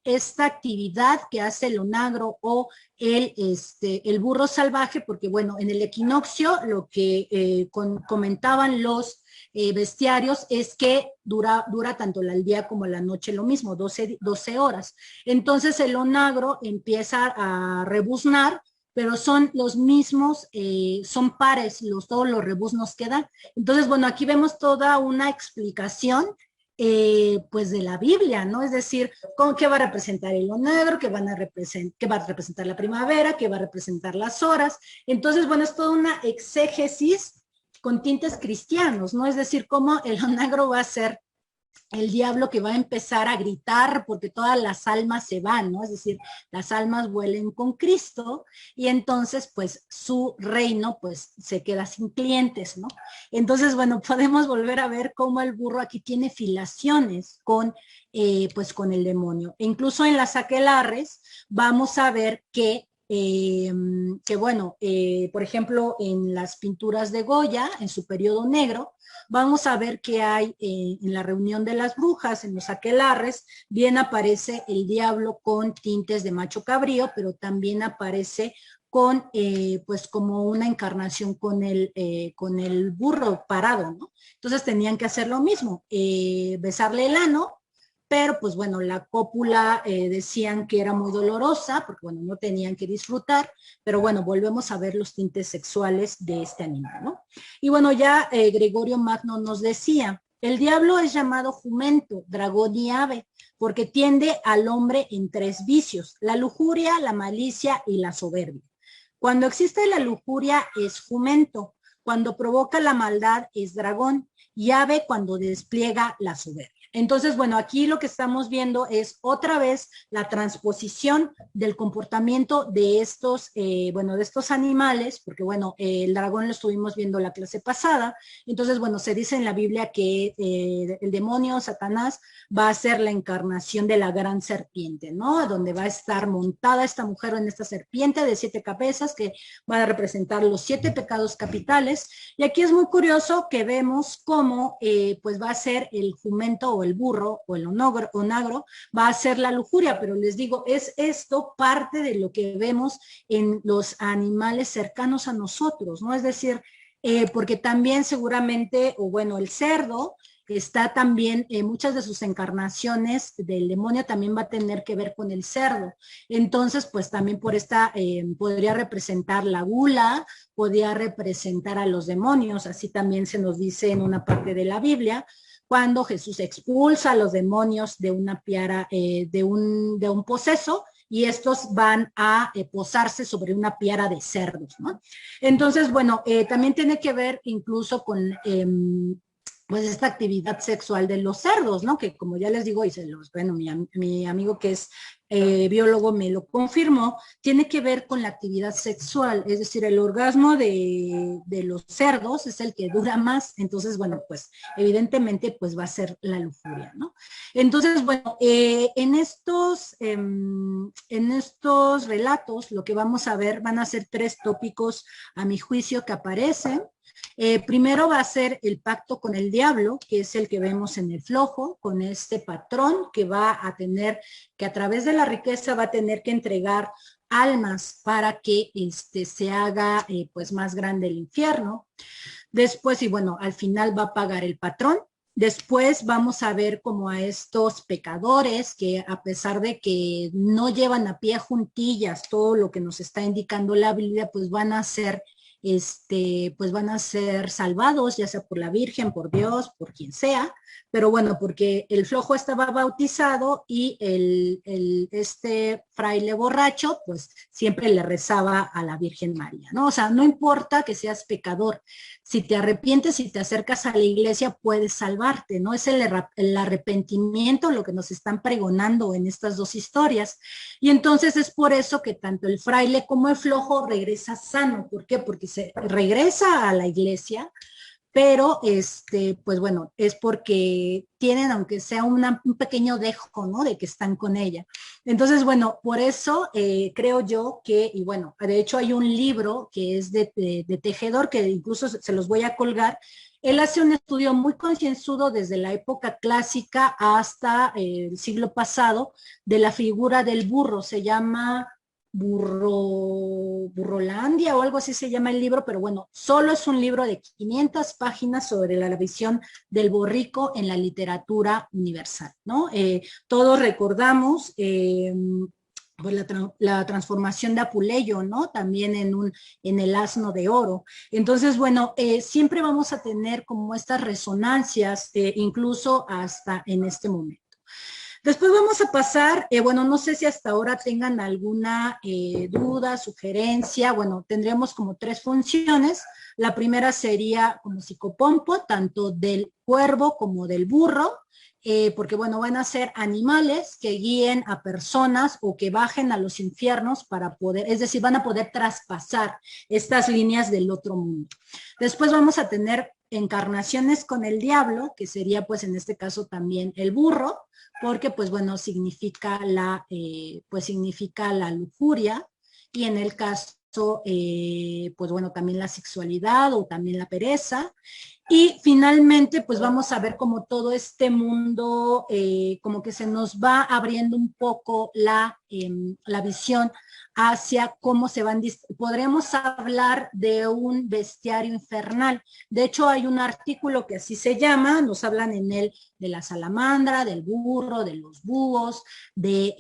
esta actividad que hace el onagro o el burro salvaje, porque bueno, en el equinoccio lo que comentaban los bestiarios es que dura tanto el día como la noche lo mismo, 12 horas. Entonces el onagro empieza a rebuznar, pero son los mismos, son pares todos los rebuznos que dan. Entonces, bueno, aquí vemos toda una explicación pues de la Biblia, ¿no? Es decir, qué va a representar el negro, qué va a representar la primavera, qué va a representar las horas. Entonces, bueno, es toda una exégesis con tintes cristianos, ¿no? Es decir, cómo el negro va a ser el diablo que va a empezar a gritar porque todas las almas se van, ¿no? Es decir, las almas vuelen con Cristo y entonces pues su reino pues se queda sin clientes, ¿no? Entonces, bueno, podemos volver a ver cómo el burro aquí tiene filaciones con pues con el demonio. E incluso en las aquelarres vamos a ver que bueno, por ejemplo, en las pinturas de Goya, en su periodo negro, vamos a ver que hay en la reunión de las brujas, en los aquelarres, bien aparece el diablo con tintes de macho cabrío, pero también aparece con, pues como una encarnación con el burro parado, ¿no? Entonces tenían que hacer lo mismo, besarle el ano, pero pues bueno, la cópula decían que era muy dolorosa, porque bueno, no tenían que disfrutar, pero bueno, volvemos a ver los tintes sexuales de este animal, ¿no? Y bueno, ya Gregorio Magno nos decía, el diablo es llamado jumento, dragón y ave, porque tiende al hombre en 3 vicios, la lujuria, la malicia y la soberbia. Cuando existe la lujuria es jumento, cuando provoca la maldad es dragón y ave cuando despliega la soberbia. Entonces, bueno, aquí lo que estamos viendo es otra vez la transposición del comportamiento de estos, bueno, de estos animales, porque bueno, el dragón lo estuvimos viendo la clase pasada. Entonces, bueno, se dice en la Biblia que el demonio, Satanás, va a ser la encarnación de la gran serpiente, ¿no? Donde va a estar montada esta mujer en esta serpiente de 7 cabezas que van a representar los 7 pecados capitales. Y aquí es muy curioso que vemos cómo pues va a ser el jumento o el burro o el onagro, va a ser la lujuria, pero les digo, es esto parte de lo que vemos en los animales cercanos a nosotros, ¿no? Es decir, porque también seguramente, o bueno, el cerdo está también, muchas de sus encarnaciones del demonio también va a tener que ver con el cerdo. Entonces, pues también por esta, podría representar la gula, podría representar a los demonios, así también se nos dice en una parte de la Biblia, cuando Jesús expulsa a los demonios de una piara, de un poseso, y estos van a posarse sobre una piara de cerdos, ¿no? Entonces, bueno, también tiene que ver incluso con pues esta actividad sexual de los cerdos, ¿no? Que como ya les digo, y se los, bueno, mi amigo que es biólogo me lo confirmó, tiene que ver con la actividad sexual, es decir, el orgasmo de los cerdos es el que dura más, entonces, bueno, pues evidentemente pues va a ser la lujuria, ¿no? Entonces, bueno, en estos relatos lo que vamos a ver van a ser 3 tópicos a mi juicio que aparecen. Primero va a ser el pacto con el diablo, que es el que vemos en el flojo, con este patrón que va a tener, que a través de la riqueza va a tener que entregar almas para que se haga pues más grande el infierno. Después, y bueno, al final va a pagar el patrón. Después vamos a ver como a estos pecadores que a pesar de que no llevan a pie juntillas todo lo que nos está indicando la Biblia, pues van a ser pues van a ser salvados, ya sea por la Virgen, por Dios, por quien sea, pero bueno, porque el flojo estaba bautizado y este fraile borracho, pues siempre le rezaba a la Virgen María, ¿no? O sea, no importa que seas pecador, si te arrepientes, si te acercas a la iglesia, puedes salvarte, ¿no? Es el arrepentimiento lo que nos están pregonando en estas 2 historias. Y entonces es por eso que tanto el fraile como el flojo regresa sano. ¿Por qué? Porque se regresa a la iglesia, pero pues bueno, es porque tienen, aunque sea un pequeño dejo, ¿no? De que están con ella. Entonces, bueno, por eso creo yo que, y bueno, de hecho hay un libro que es de Tejedor, que incluso se los voy a colgar. Él hace un estudio muy concienzudo desde la época clásica hasta el siglo pasado de la figura del burro. Se llama Burrolandia o algo así se llama el libro, pero bueno, solo es un libro de 500 páginas sobre la visión del borrico en la literatura universal, ¿no? Todos recordamos pues la transformación de Apuleyo, ¿no? También en el asno de oro. Entonces, bueno, siempre vamos a tener como estas resonancias, incluso hasta en este momento. Después vamos a pasar, bueno, no sé si hasta ahora tengan alguna duda, sugerencia. Bueno, tendríamos como 3 funciones. La primera sería como psicopompo, tanto del cuervo como del burro, porque bueno, van a ser animales que guíen a personas o que bajen a los infiernos para poder, es decir, van a poder traspasar estas líneas del otro mundo. Después vamos a tener encarnaciones con el diablo, que sería pues en este caso también el burro, porque pues bueno, significa pues significa la lujuria, y en el caso, pues bueno, también la sexualidad o también la pereza. Y finalmente, pues vamos a ver como todo este mundo, como que se nos va abriendo un poco la visión hacia cómo se van, podremos hablar de un bestiario infernal. De hecho, hay un artículo que así se llama, nos hablan en él de la salamandra, del burro, de los búhos, de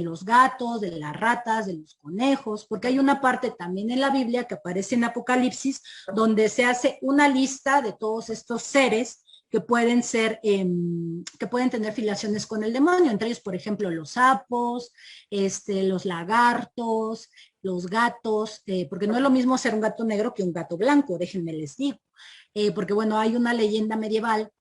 los gatos, de las ratas, de los conejos, porque hay una parte también en la Biblia que aparece en Apocalipsis, donde se hace una lista de todos estos seres que pueden ser, que pueden tener filiaciones con el demonio, entre ellos, por ejemplo, los sapos, los lagartos, los gatos, porque no es lo mismo ser un gato negro que un gato blanco, déjenme les digo, porque bueno, hay una leyenda medieval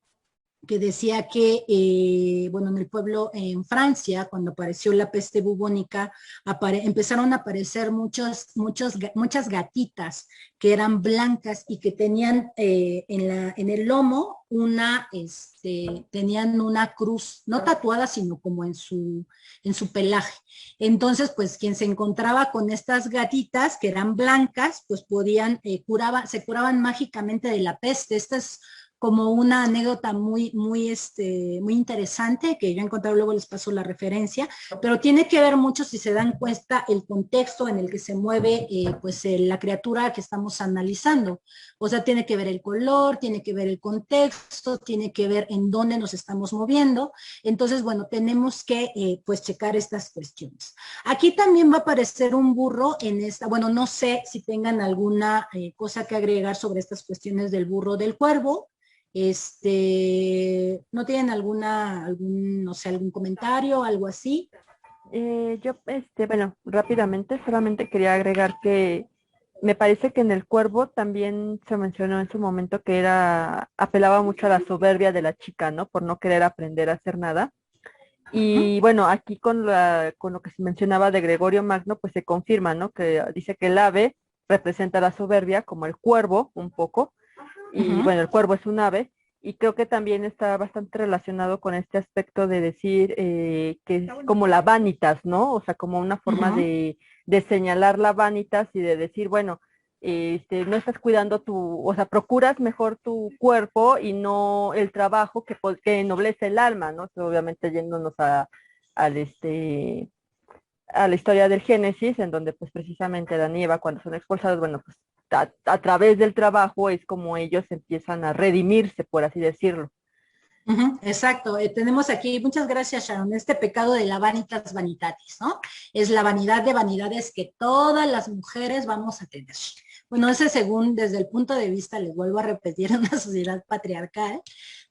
que decía que, bueno, en el pueblo, en Francia, cuando apareció la peste bubónica, empezaron a aparecer muchas gatitas que eran blancas y que tenían en el lomo tenían una cruz, no tatuada, sino como en su pelaje. Entonces, pues quien se encontraba con estas gatitas que eran blancas, pues se curaban mágicamente de la peste. Esta es como una anécdota muy interesante que yo he encontrado, luego les paso la referencia, pero tiene que ver mucho, si se dan cuenta, el contexto en el que se mueve la criatura que estamos analizando. O sea, tiene que ver el color, tiene que ver el contexto, tiene que ver en dónde nos estamos moviendo. Entonces, bueno, tenemos que pues checar estas cuestiones. Aquí también va a aparecer un burro en esta, bueno, no sé si tengan alguna cosa que agregar sobre estas cuestiones del burro del cuervo. ¿No tienen no sé, algún comentario, algo así? Bueno, rápidamente, solamente quería agregar que me parece que en el Cuervo también se mencionó en su momento que apelaba mucho a la soberbia de la chica, ¿no? Por no querer aprender a hacer nada. Y bueno, aquí con lo que se mencionaba de Gregorio Magno, pues se confirma, ¿no? Que dice que el ave representa la soberbia, como el cuervo, un poco. Y bueno, el cuervo es un ave, y creo que también está bastante relacionado con este aspecto de decir que es como la vanitas, ¿no? O sea, como una forma de señalar la vanitas y de decir, bueno, no estás cuidando o sea, procuras mejor tu cuerpo y no el trabajo que ennoblece el alma, ¿no? So, obviamente yéndonos al a la historia del Génesis, en donde pues precisamente Adán y Eva cuando son expulsados, bueno, pues a través del trabajo es como ellos empiezan a redimirse, por así decirlo. Exacto, tenemos aquí, muchas gracias Sharon, este pecado de la vanitas vanitatis, ¿no? Es la vanidad de vanidades que todas las mujeres vamos a tener. Bueno, ese según desde el punto de vista, les vuelvo a repetir, una sociedad patriarcal,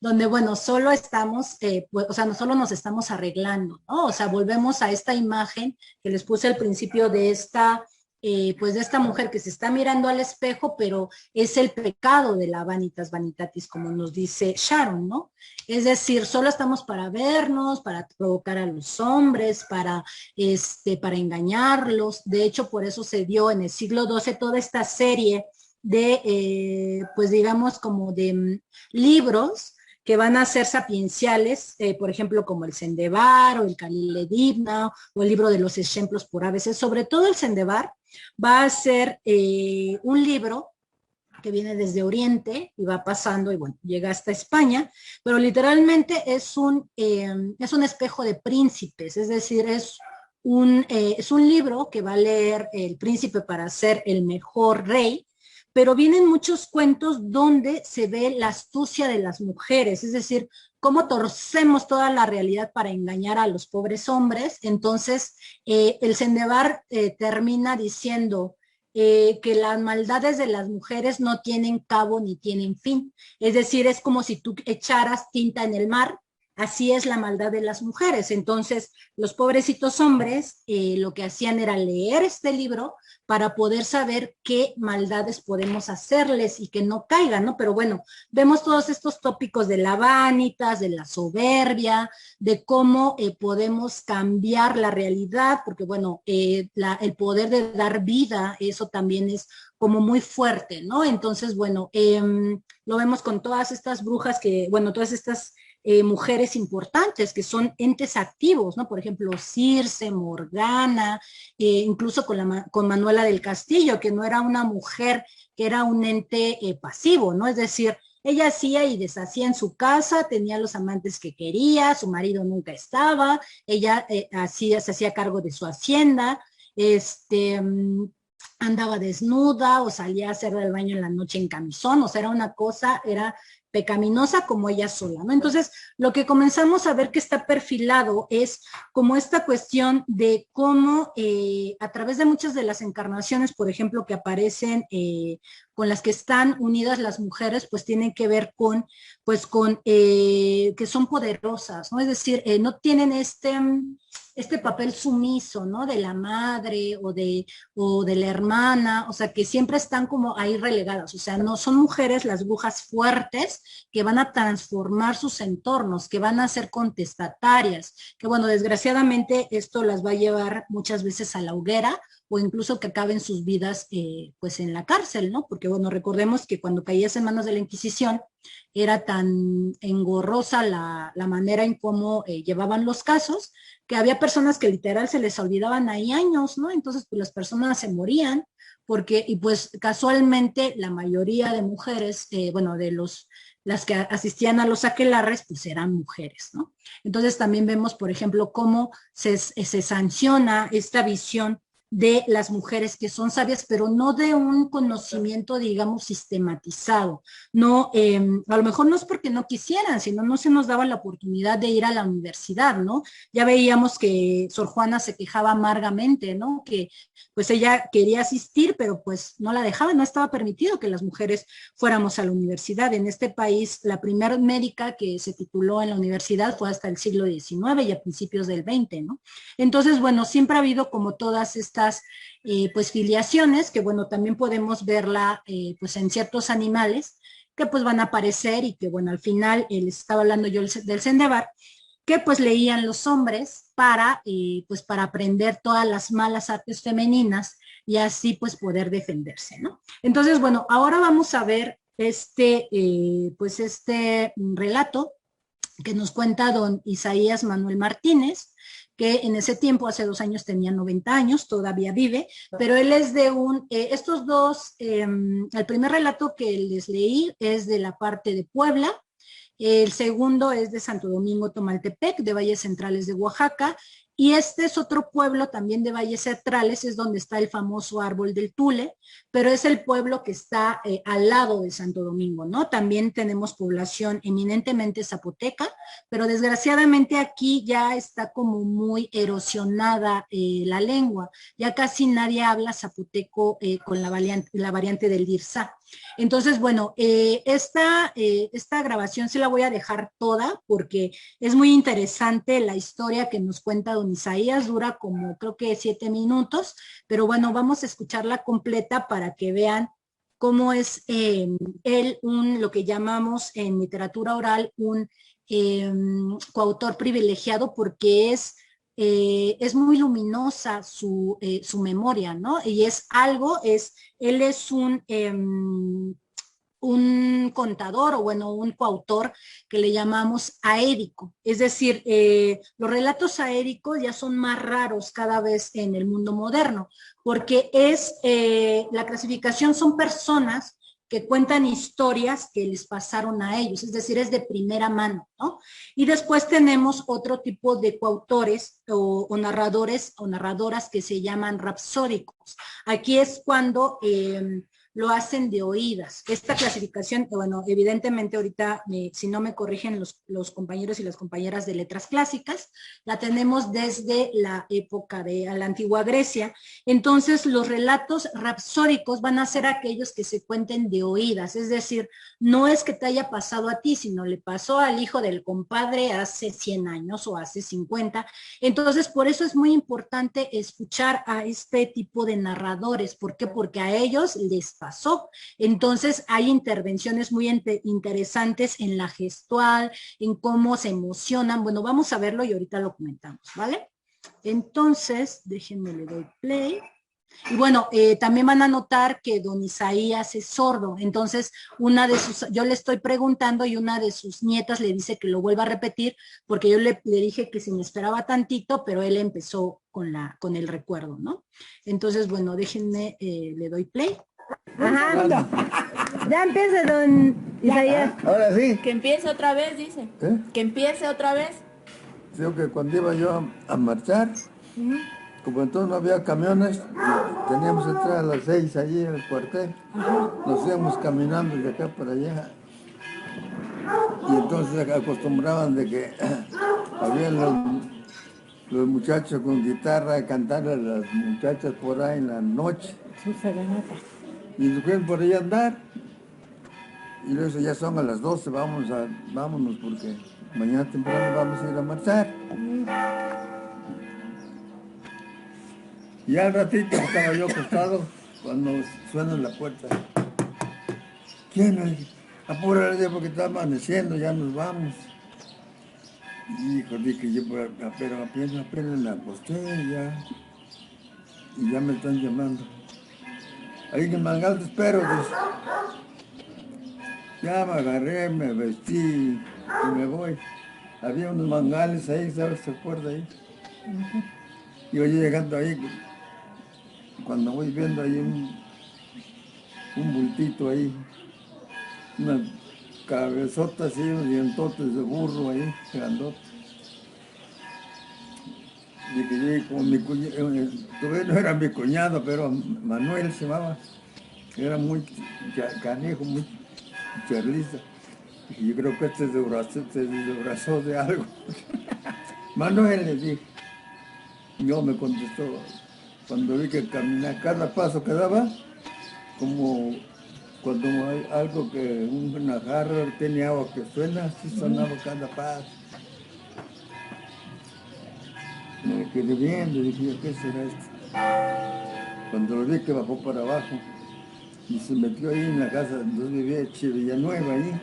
donde, bueno, solo estamos, pues, o sea, no solo nos estamos arreglando, ¿no? O sea, volvemos a esta imagen que les puse al principio de pues de esta mujer que se está mirando al espejo, pero es el pecado de la vanitas vanitatis, como nos dice Sharon, ¿no? Es decir, solo estamos para vernos, para provocar a los hombres, para engañarlos. De hecho, por eso se dio en el siglo XII toda esta serie de, pues digamos, como de libros que van a ser sapienciales, por ejemplo, como el Sendebar o el Calile Divna o el libro de los ejemplos por a veces, sobre todo el Sendebar, va a ser un libro que viene desde Oriente y va pasando y bueno, llega hasta España, pero literalmente es un espejo de príncipes, es decir, es un libro que va a leer el príncipe para ser el mejor rey, pero vienen muchos cuentos donde se ve la astucia de las mujeres, es decir, cómo torcemos toda la realidad para engañar a los pobres hombres. Entonces, el Sendebar termina diciendo, que las maldades de las mujeres no tienen cabo ni tienen fin. Es decir, es como si tú echaras tinta en el mar, así es la maldad de las mujeres. Entonces, los pobrecitos hombres lo que hacían era leer este libro para poder saber qué maldades podemos hacerles y que no caigan, ¿no? Pero bueno, vemos todos estos tópicos de la vanitas, de la soberbia, de cómo podemos cambiar la realidad, porque bueno, el poder de dar vida, eso también es como muy fuerte, ¿no? Entonces, bueno, lo vemos con todas estas brujas bueno, todas estas mujeres importantes que son entes activos, ¿no? Por ejemplo, Circe, Morgana, incluso con Manuela del Castillo, que no era una mujer, que era un ente pasivo, ¿no? Es decir, ella hacía y deshacía en su casa, tenía los amantes que quería, su marido nunca estaba, ella se hacía cargo de su hacienda, andaba desnuda o salía a hacer del baño en la noche en camisón, o sea, era una cosa, era pecaminosa como ella sola, ¿no? Entonces, lo que comenzamos a ver que está perfilado es como esta cuestión de cómo a través de muchas de las encarnaciones, por ejemplo, que aparecen con las que están unidas las mujeres, pues tienen que ver pues con que son poderosas, ¿no? Es decir, no tienen este papel sumiso, ¿no? De la madre o de la hermana hermana, o sea, que siempre están como ahí relegadas, o sea, no son mujeres las brujas fuertes que van a transformar sus entornos, que van a ser contestatarias, que bueno, desgraciadamente esto las va a llevar muchas veces a la hoguera o incluso que acaben sus vidas pues en la cárcel, ¿no? Porque bueno, recordemos que cuando caías en manos de la Inquisición era tan engorrosa la manera en cómo llevaban los casos, que había personas que literal se les olvidaban ahí años, ¿no? Entonces pues las personas se morían porque, y pues casualmente la mayoría de mujeres, bueno, las que asistían a los aquelarres, pues eran mujeres, ¿no? Entonces también vemos, por ejemplo, cómo se sanciona esta visión de las mujeres que son sabias, pero no de un conocimiento, digamos, sistematizado. No, a lo mejor no es porque no quisieran, sino no se nos daba la oportunidad de ir a la universidad, ¿no? Ya veíamos que Sor Juana se quejaba amargamente, ¿no? Que pues ella quería asistir, pero pues no la dejaban, no estaba permitido que las mujeres fuéramos a la universidad. En este país, la primera médica que se tituló en la universidad fue hasta el siglo XIX y a principios del XX, ¿no? Entonces, bueno, siempre ha habido como todas estas pues filiaciones, que bueno, también podemos verla pues en ciertos animales que pues van a aparecer y que bueno, al final les estaba hablando yo del Sendebar, que pues leían los hombres para pues para aprender todas las malas artes femeninas y así pues poder defenderse, ¿no? Entonces, bueno, ahora vamos a ver pues este relato que nos cuenta don Isaías Manuel Martínez, que en ese tiempo, hace 2 años, tenía 90 años, todavía vive, pero él es de estos dos, el primer relato que les leí es de la parte de Puebla, el segundo es de Santo Domingo Tomaltepec, de Valles Centrales de Oaxaca, y este es otro pueblo también de Valles Centrales, es donde está el famoso árbol del Tule, pero es el pueblo que está al lado de Santo Domingo, ¿no? También tenemos población eminentemente zapoteca, pero desgraciadamente aquí ya está como muy erosionada la lengua, ya casi nadie habla zapoteco con la variante del Dirsa. Entonces, bueno, esta grabación se la voy a dejar toda porque es muy interesante la historia que nos cuenta don Isaías, dura como creo que 7 minutos, pero bueno, vamos a escucharla completa para que vean cómo es él lo que llamamos en literatura oral un coautor privilegiado porque es muy luminosa su memoria, ¿no? Y es algo, él es un contador o bueno, un coautor que le llamamos aédico. Es decir, los relatos aédicos ya son más raros cada vez en el mundo moderno, porque la clasificación son personas que cuentan historias que les pasaron a ellos, es decir, es de primera mano, ¿no? Y después tenemos otro tipo de coautores o narradores o narradoras que se llaman rapsódicos. Aquí es cuando lo hacen de oídas. Esta clasificación, bueno, evidentemente ahorita, si no me corrigen los compañeros y las compañeras de letras clásicas, la tenemos desde la época de la antigua Grecia. Entonces, los relatos rapsódicos van a ser aquellos que se cuenten de oídas, es decir, no es que te haya pasado a ti, sino le pasó al hijo del compadre hace 100 años o hace 50. Entonces, por eso es muy importante escuchar a este tipo de narradores. ¿Por qué? Porque a ellos les pasó. Entonces, hay intervenciones muy interesantes en la gestual, en cómo se emocionan. Bueno, vamos a verlo y ahorita lo comentamos, ¿vale? Entonces, déjenme le doy play. Y bueno, también van a notar que don Isaías es sordo, entonces yo le estoy preguntando y una de sus nietas le dice que lo vuelva a repetir, porque yo le dije que si me esperaba tantito, pero él empezó con el recuerdo, ¿no? Entonces, bueno, déjenme, le doy play. Ajá. Ya empiece, don Isaías. Ahora sí. Que empiece otra vez, dice. Que empiece otra vez. Digo que cuando iba yo a marchar, como entonces no había camiones, teníamos que entrar a las 6 allí en el cuartel. Nos íbamos caminando de acá para allá. Y entonces acostumbraban de que había los muchachos con guitarra cantando a las muchachas por ahí en la noche. Su serenata. Y nos fueron por ahí a andar. Y luego ya son a las 12, vámonos porque mañana temprano vamos a ir a marchar. Y al ratito estaba yo acostado cuando suena la puerta. ¿Quién es? Apúrate porque está amaneciendo, ya nos vamos. Hijo, dije yo, pero apenas me acosté ya. Y ya me están llamando. Ahí en el mangal te espero, dice. Ya me agarré, me vestí y me voy. Había unos mangales ahí, ¿sabes? ¿Se acuerda ahí? Y yo llegando ahí, cuando voy viendo ahí un bultito ahí, una cabezota así, unos dientotes de burro ahí, grandote. Dije yo, como mi cuñado, todavía no era mi cuñado, pero Manuel se llamaba, era muy canijo, muy charlista. Dije, yo creo que este se desabrazó de algo. Manuel, le dije. Yo me contestó, cuando vi que caminaba, cada paso que daba, como cuando hay algo que una jarra tiene agua que suena, así sonaba cada paso. Me quedé viendo, dije yo, ¿qué será esto? Cuando lo vi que bajó para abajo y se metió ahí en la casa donde vivía Villanueva ahí,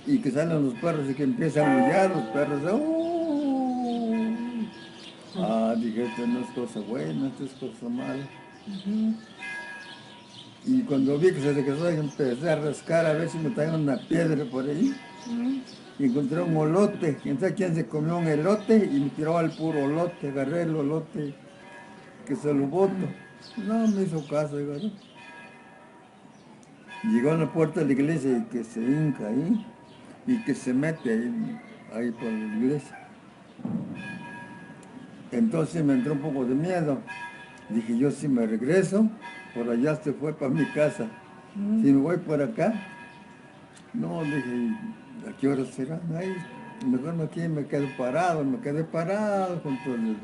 y que salen los perros y que empiezan a aullar los perros. Dije, esto no es cosa buena, esto es cosa mala. Y cuando vi que se regresó, empecé a rascar a ver si me traían una piedra por ahí. Y encontré un olote. Quién sabe quién se comió un elote y me tiró al puro olote. Agarré el olote que se lo boto. No me hizo caso, digo, ¿no? Llegó a la puerta de la iglesia y que se hinca ahí y que se mete ahí por la iglesia. Entonces me entró un poco de miedo. Dije, yo si me regreso, por allá se fue para mi casa. Si me voy por acá, no, dije, ¿a qué hora será? Ay, mejor aquí me quedé parado junto al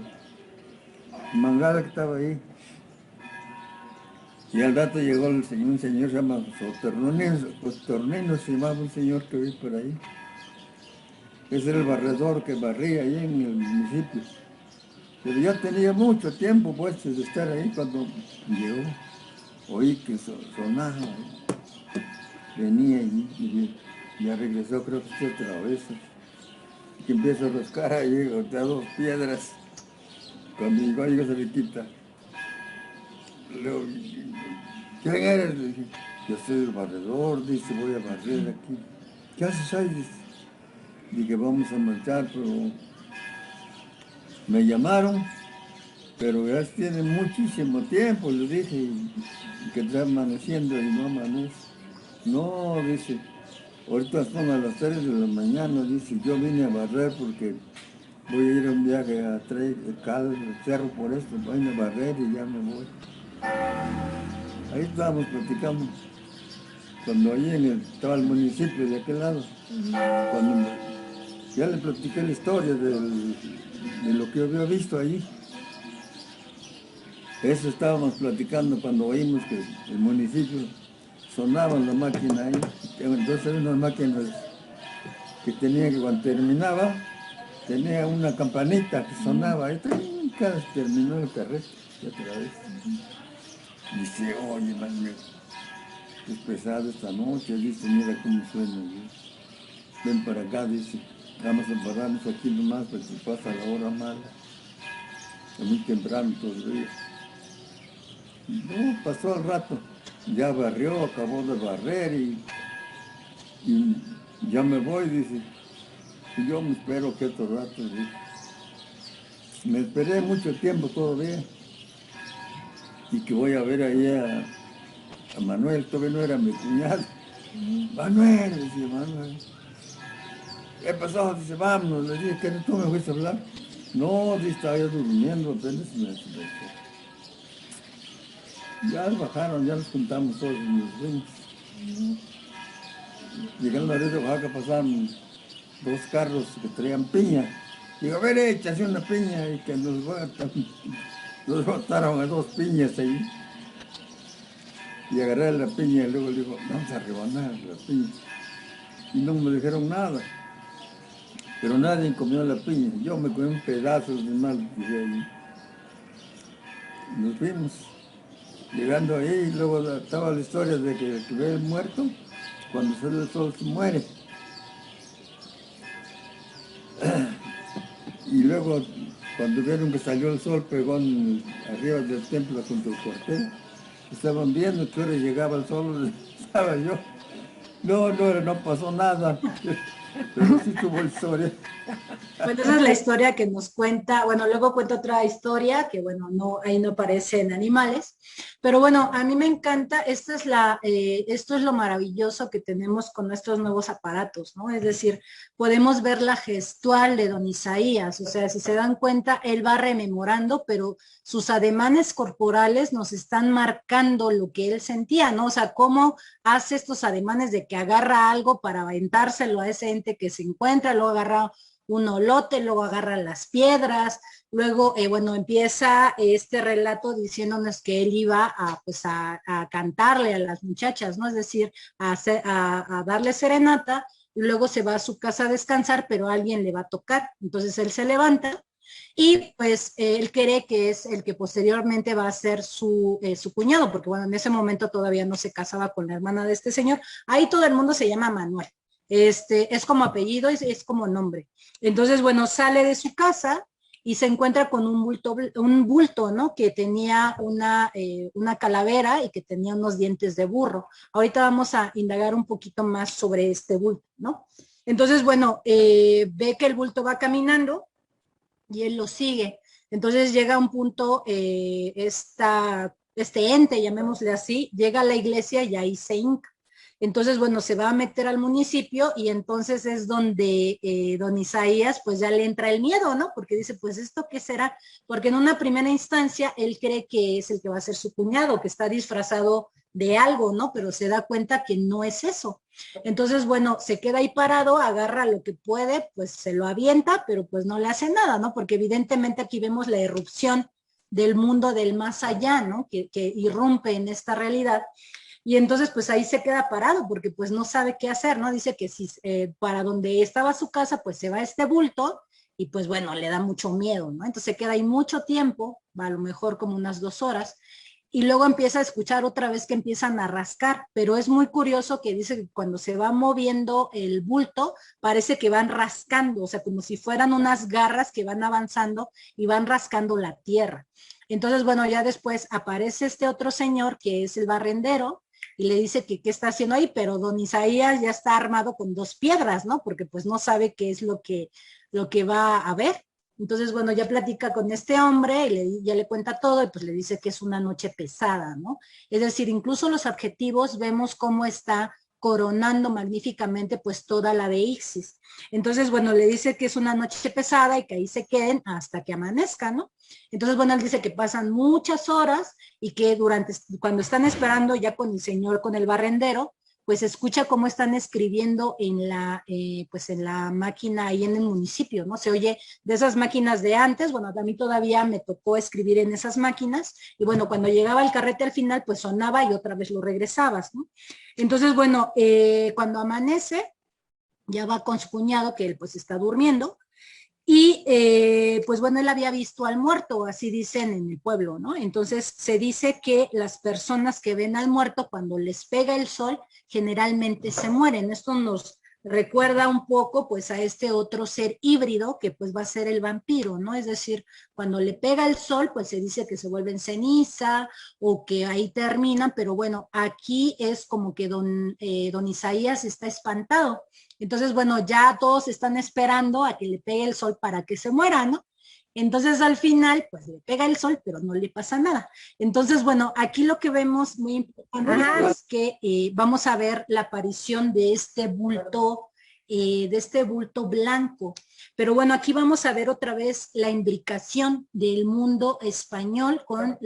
mangala que estaba ahí. Y al rato llegó un señor se llama Soternino, se llamaba un señor que vi por ahí. Ese era el barredor que barría ahí en el municipio. Pero ya tenía mucho tiempo pues de estar ahí cuando llegó. Oí que sonaba, venía y ya regresó, creo que otra vez. Que empiezo a rascar ahí, de dos piedras. Cuando llegó se le quita. Luego, ¿quién eres? Le dije, yo soy el barredor, dice, voy a barrer aquí. ¿Qué haces ahí? Dice, dije, vamos a marchar, pero me llamaron, pero ya tiene muchísimo tiempo, le dije, que está amaneciendo y no amanece. No, dice, ahorita son a las 3 de la mañana, dice, yo vine a barrer porque voy a ir a un viaje a Cal, el cerro por esto, voy a barrer y ya me voy. Ahí estábamos platicando, cuando ahí estaba el municipio de aquel lado, cuando ya le platiqué la historia de lo que yo había visto allí. Eso estábamos platicando cuando oímos que el municipio sonaba la máquina ahí. Entonces había unas máquinas que tenía que cuando terminaba, tenía una campanita que sonaba ahí. Cada terminó el carrete y otra vez. Dice, oye, man, es pesado esta noche. Dice, mira cómo suena. Ven para acá, dice, vamos a pararnos aquí nomás porque se pasa la hora mala. Es muy temprano todavía. No, pasó el rato, ya barrió, acabó de barrer y ya me voy, dice. Y yo me espero que otro rato, dice. Me esperé mucho tiempo todavía y que voy a ver ahí a Manuel, todavía no era mi cuñado. Manuel, decía Manuel. ¿Qué pasó? Dice, vámonos. Le dije, ¿qué tú me fuiste a hablar? No, dice, estaba yo durmiendo, apenas me desperté. Ya bajaron, ya nos juntamos todos y nos fuimos. Llegando a la de Oaxaca pasaron dos carros que traían piña. Digo, a ver, échase una piña y que nos botaron a dos piñas ahí. Y agarré la piña y luego le digo, vamos a rebanar la piña. Y no me dijeron nada. Pero nadie comió la piña. Yo me comí un pedazo de mal que ahí. Nos fuimos. Llegando ahí, luego estaba la historia de que el que ve el muerto, cuando sale el sol se muere. Y luego, cuando vieron que salió el sol, pegó arriba del templo junto al cuartel. Estaban viendo que ahora llegaba el sol, estaba yo. No pasó nada, pero sí tuvo historia. Bueno, esa es la historia que nos cuenta, bueno, luego cuenta otra historia que, bueno, no, ahí no aparecen animales, pero bueno, a mí me encanta, esto es lo maravilloso que tenemos con nuestros nuevos aparatos, ¿no? Es decir, podemos ver la gestual de don Isaías, o sea, si se dan cuenta, él va rememorando, pero sus ademanes corporales nos están marcando lo que él sentía, ¿no? O sea, cómo hace estos ademanes de que agarra algo para aventárselo a ese ente que se encuentra, luego agarra un olote, luego agarra las piedras, luego, bueno, empieza este relato diciéndonos que él iba a cantarle a las muchachas, ¿no? Es decir, a darle serenata, y luego se va a su casa a descansar, pero alguien le va a tocar. Entonces él se levanta y pues él cree que es el que posteriormente va a ser su cuñado, porque bueno, en ese momento todavía no se casaba con la hermana de este señor. Ahí todo el mundo se llama Manuel. Es como apellido, es como nombre. Entonces, bueno, sale de su casa y se encuentra con un bulto, ¿no? Que tenía una calavera y que tenía unos dientes de burro. Ahorita vamos a indagar un poquito más sobre este bulto, ¿no? Entonces, bueno, ve que el bulto va caminando y él lo sigue. Entonces llega a un punto, este ente, llamémosle así, llega a la iglesia y ahí se hinca. Entonces, bueno, se va a meter al municipio y entonces es donde don Isaías pues ya le entra el miedo, ¿no? Porque dice, pues ¿esto qué será? Porque en una primera instancia él cree que es el que va a ser su cuñado, que está disfrazado de algo, ¿no? Pero se da cuenta que no es eso. Entonces, bueno, se queda ahí parado, agarra lo que puede, pues se lo avienta, pero pues no le hace nada, ¿no? Porque evidentemente aquí vemos la irrupción del mundo del más allá, ¿no? Que irrumpe en esta realidad. Y entonces pues ahí se queda parado porque pues no sabe qué hacer, ¿no? Dice que si para donde estaba su casa pues se va este bulto y pues bueno, le da mucho miedo, ¿no? Entonces se queda ahí mucho tiempo, a lo mejor como unas 2 horas, y luego empieza a escuchar otra vez que empiezan a rascar, pero es muy curioso que dice que cuando se va moviendo el bulto, parece que van rascando, o sea, como si fueran unas garras que van avanzando y van rascando la tierra. Entonces, bueno, ya después aparece este otro señor que es el barrendero, y le dice que qué está haciendo ahí, pero don Isaías ya está armado con 2 piedras, ¿no? Porque pues no sabe qué es lo que va a ver. Entonces, bueno, ya platica con este hombre y ya le cuenta todo y pues le dice que es una noche pesada, ¿no? Es decir, incluso los adjetivos vemos cómo está coronando magníficamente pues toda la de Ixis. Entonces, bueno, le dice que es una noche pesada y que ahí se queden hasta que amanezca, ¿no? Entonces, bueno, él dice que pasan muchas horas y que cuando están esperando ya con el señor, con el barrendero, pues escucha cómo están escribiendo pues en la máquina ahí en el municipio, ¿no? Se oye de esas máquinas de antes, bueno, a mí todavía me tocó escribir en esas máquinas, y bueno, cuando llegaba el carrete al final, pues sonaba y otra vez lo regresabas, ¿no? Entonces, bueno, cuando amanece, ya va con su cuñado, que él pues está durmiendo, y pues bueno, él había visto al muerto, así dicen en el pueblo, ¿no? Entonces se dice que las personas que ven al muerto cuando les pega el sol, generalmente se mueren. Esto nos recuerda un poco pues a este otro ser híbrido que pues va a ser el vampiro, ¿no? Es decir, cuando le pega el sol, pues se dice que se vuelven ceniza o que ahí terminan, pero bueno, aquí es como que don Isaías está espantado. Entonces, bueno, ya todos están esperando a que le pegue el sol para que se muera, ¿no? Entonces al final, pues le pega el sol, pero no le pasa nada. Entonces, bueno, aquí lo que vemos muy importante es que vamos a ver la aparición de este bulto blanco. Pero bueno, aquí vamos a ver otra vez la imbricación del mundo español con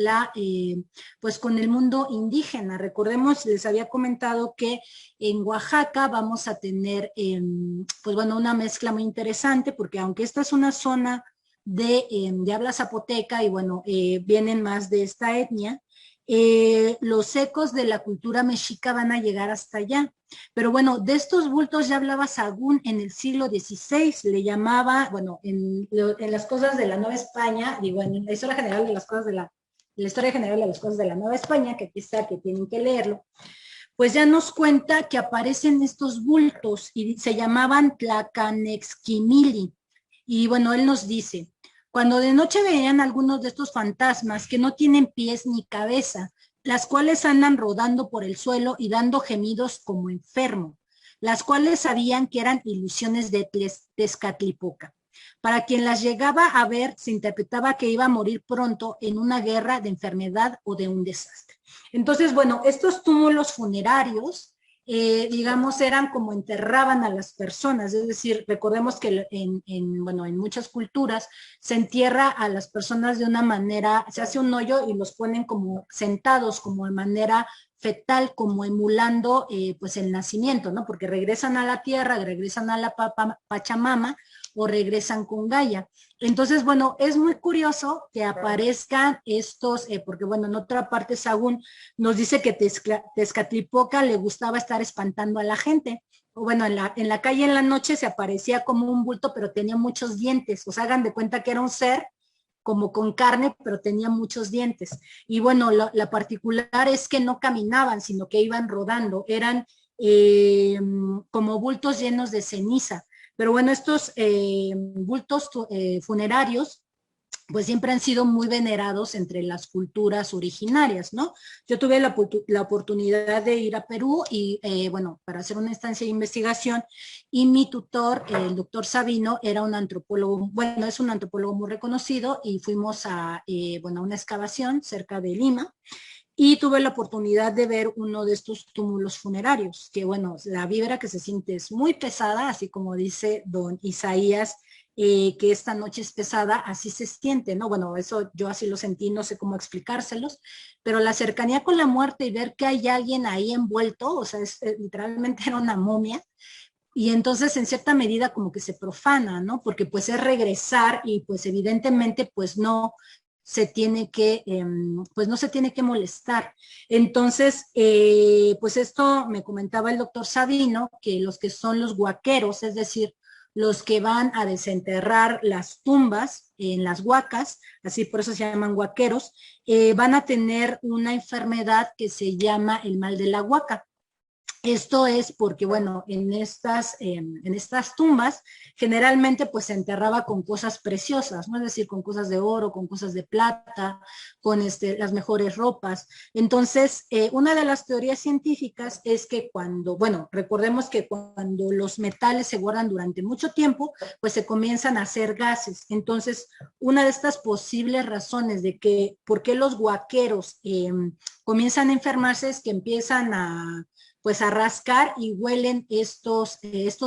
pues con el mundo indígena. Recordemos, les había comentado que en Oaxaca vamos a tener, pues bueno, una mezcla muy interesante, porque aunque esta es una zona de habla zapoteca y bueno, vienen más de esta etnia, los ecos de la cultura mexica van a llegar hasta allá. Pero bueno, de estos bultos ya hablaba Sagún en el siglo XVI, le llamaba, bueno, en las cosas de la Nueva España, digo, en la historia general de las cosas de la la historia general de las cosas de la Nueva España, que aquí está, que tienen que leerlo, pues ya nos cuenta que aparecen estos bultos y se llamaban Tlacanexquimili. Y bueno, él nos dice, cuando de noche veían algunos de estos fantasmas que no tienen pies ni cabeza, las cuales andan rodando por el suelo y dando gemidos como enfermo, las cuales sabían que eran ilusiones de Tezcatlipoca. Para quien las llegaba a ver, se interpretaba que iba a morir pronto en una guerra, de enfermedad o de un desastre. Entonces, bueno, estos túmulos funerarios, digamos, eran como enterraban a las personas, es decir, recordemos que bueno, en muchas culturas se entierra a las personas de una manera, se hace un hoyo y los ponen como sentados, como de manera fetal, como emulando pues el nacimiento, ¿no? Porque regresan a la tierra, regresan a la Pachamama, o regresan con Gaia. Entonces, bueno, es muy curioso que aparezcan estos, porque bueno, en otra parte Sahagún nos dice que Tezcatlipoca le gustaba estar espantando a la gente. O bueno, en la calle en la noche se aparecía como un bulto, pero tenía muchos dientes. O sea, hagan de cuenta que era un ser como con carne, pero tenía muchos dientes. Y bueno, la particular es que no caminaban, sino que iban rodando. Eran como bultos llenos de ceniza. Pero bueno, estos bultos funerarios pues siempre han sido muy venerados entre las culturas originarias, ¿no? Yo tuve la oportunidad de ir a Perú y, bueno, para hacer una estancia de investigación, y mi tutor, el doctor Sabino, era un antropólogo, bueno, es un antropólogo muy reconocido, y fuimos a, bueno, a una excavación cerca de Lima, y tuve la oportunidad de ver uno de estos túmulos funerarios, que bueno, la vibra que se siente es muy pesada, así como dice don Isaías, que esta noche es pesada, así se siente, ¿no? Bueno, eso yo así lo sentí, no sé cómo explicárselos, pero la cercanía con la muerte y ver que hay alguien ahí envuelto, o sea, literalmente era una momia, y entonces en cierta medida como que se profana, ¿no? Porque pues es regresar y pues evidentemente pues no se tiene que, pues no se tiene que molestar. Entonces, pues esto me comentaba el doctor Sabino, que los que son los huaqueros, es decir, los que van a desenterrar las tumbas en las huacas, así por eso se llaman huaqueros, van a tener una enfermedad que se llama el mal de la huaca. Esto es porque, bueno, en estas tumbas generalmente pues se enterraba con cosas preciosas, ¿no? Es decir, con cosas de oro, con cosas de plata, con las mejores ropas. Entonces, una de las teorías científicas es que cuando, bueno, recordemos que cuando los metales se guardan durante mucho tiempo, pues se comienzan a hacer gases. Entonces, una de estas posibles razones de que, ¿por qué los huaqueros comienzan a enfermarse? Es que empiezan a pues a rascar y huelen estos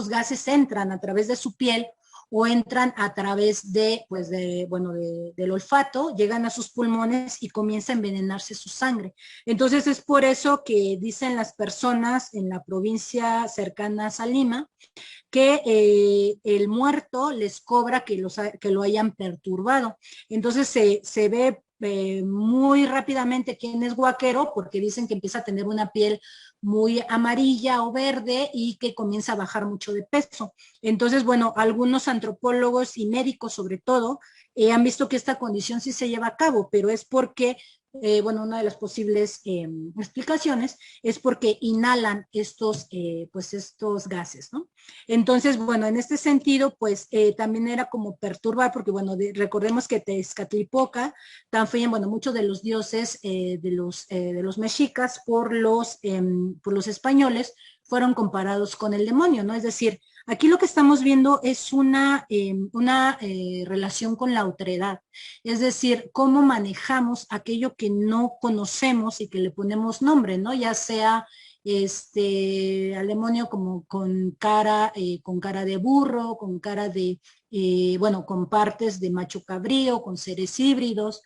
gases, entran a través de su piel o entran a través de, pues del olfato, llegan a sus pulmones y comienza a envenenarse su sangre. Entonces es por eso que dicen las personas en la provincia cercana a Lima que el muerto les cobra que lo hayan perturbado. Entonces se ve muy rápidamente quién es huaquero, porque dicen que empieza a tener una piel muy amarilla o verde y que comienza a bajar mucho de peso. Entonces, bueno, algunos antropólogos y médicos sobre todo han visto que esta condición sí se lleva a cabo, pero es porque bueno, una de las posibles explicaciones es porque inhalan pues estos gases, ¿no? Entonces, bueno, en este sentido, pues también era como perturbar, porque bueno, recordemos que Tezcatlipoca, también, bueno, muchos de los dioses de los mexicas por los españoles fueron comparados con el demonio, ¿no? Es decir, aquí lo que estamos viendo es una relación con la otredad, es decir, cómo manejamos aquello que no conocemos y que le ponemos nombre, ¿no? Ya sea al demonio como con cara de burro, con cara de, bueno, con partes de macho cabrío, con seres híbridos,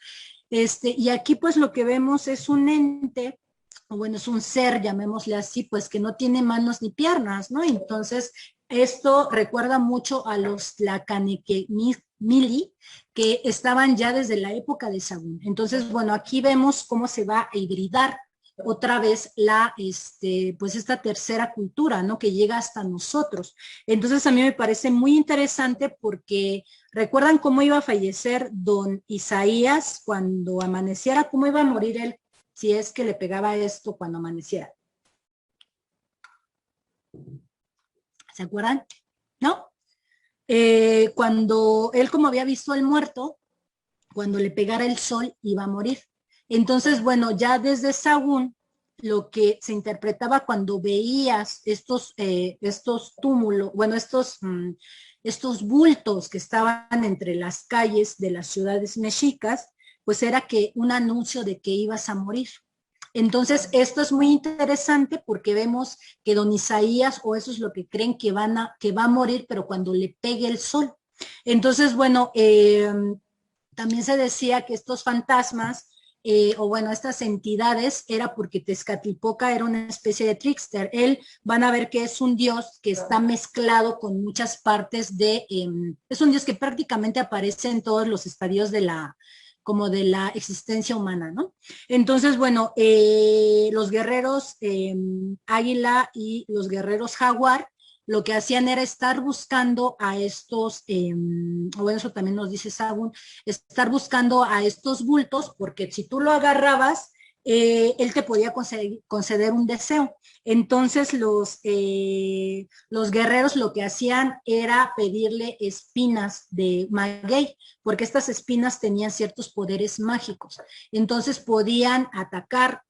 y aquí pues lo que vemos es un ente, o bueno, es un ser, llamémosle así, pues que no tiene manos ni piernas, ¿no? Entonces, esto recuerda mucho a los Tlacanequemili, que estaban ya desde la época de Sahagún. Entonces, bueno, aquí vemos cómo se va a hibridar otra vez pues esta tercera cultura, ¿no? Que llega hasta nosotros. Entonces a mí me parece muy interesante porque recuerdan cómo iba a fallecer don Isaías cuando amaneciera, cómo iba a morir él si es que le pegaba esto cuando amaneciera. ¿Se acuerdan? ¿No? Cuando él, como había visto el muerto, cuando le pegara el sol iba a morir. Entonces, bueno, ya desde Sahagún, lo que se interpretaba cuando veías estos túmulos, bueno, estos bultos que estaban entre las calles de las ciudades mexicas, pues era que un anuncio de que ibas a morir. Entonces, esto es muy interesante porque vemos que don Isaías, o eso es lo que creen que va a morir, pero cuando le pegue el sol. Entonces, bueno, también se decía que estos fantasmas, o bueno, estas entidades, era porque Tezcatlipoca era una especie de trickster. Él, van a ver que es un dios que está mezclado con muchas partes es un dios que prácticamente aparece en todos los estadios como de la existencia humana, ¿no? Entonces, bueno, los guerreros águila y los guerreros jaguar, lo que hacían era estar buscando a estos, bueno, eso también nos dice Sahagún, estar buscando a estos bultos, porque si tú lo agarrabas, él te podía conceder un deseo. Entonces los guerreros lo que hacían era pedirle espinas de maguey, porque estas espinas tenían ciertos poderes mágicos. Entonces podían atacar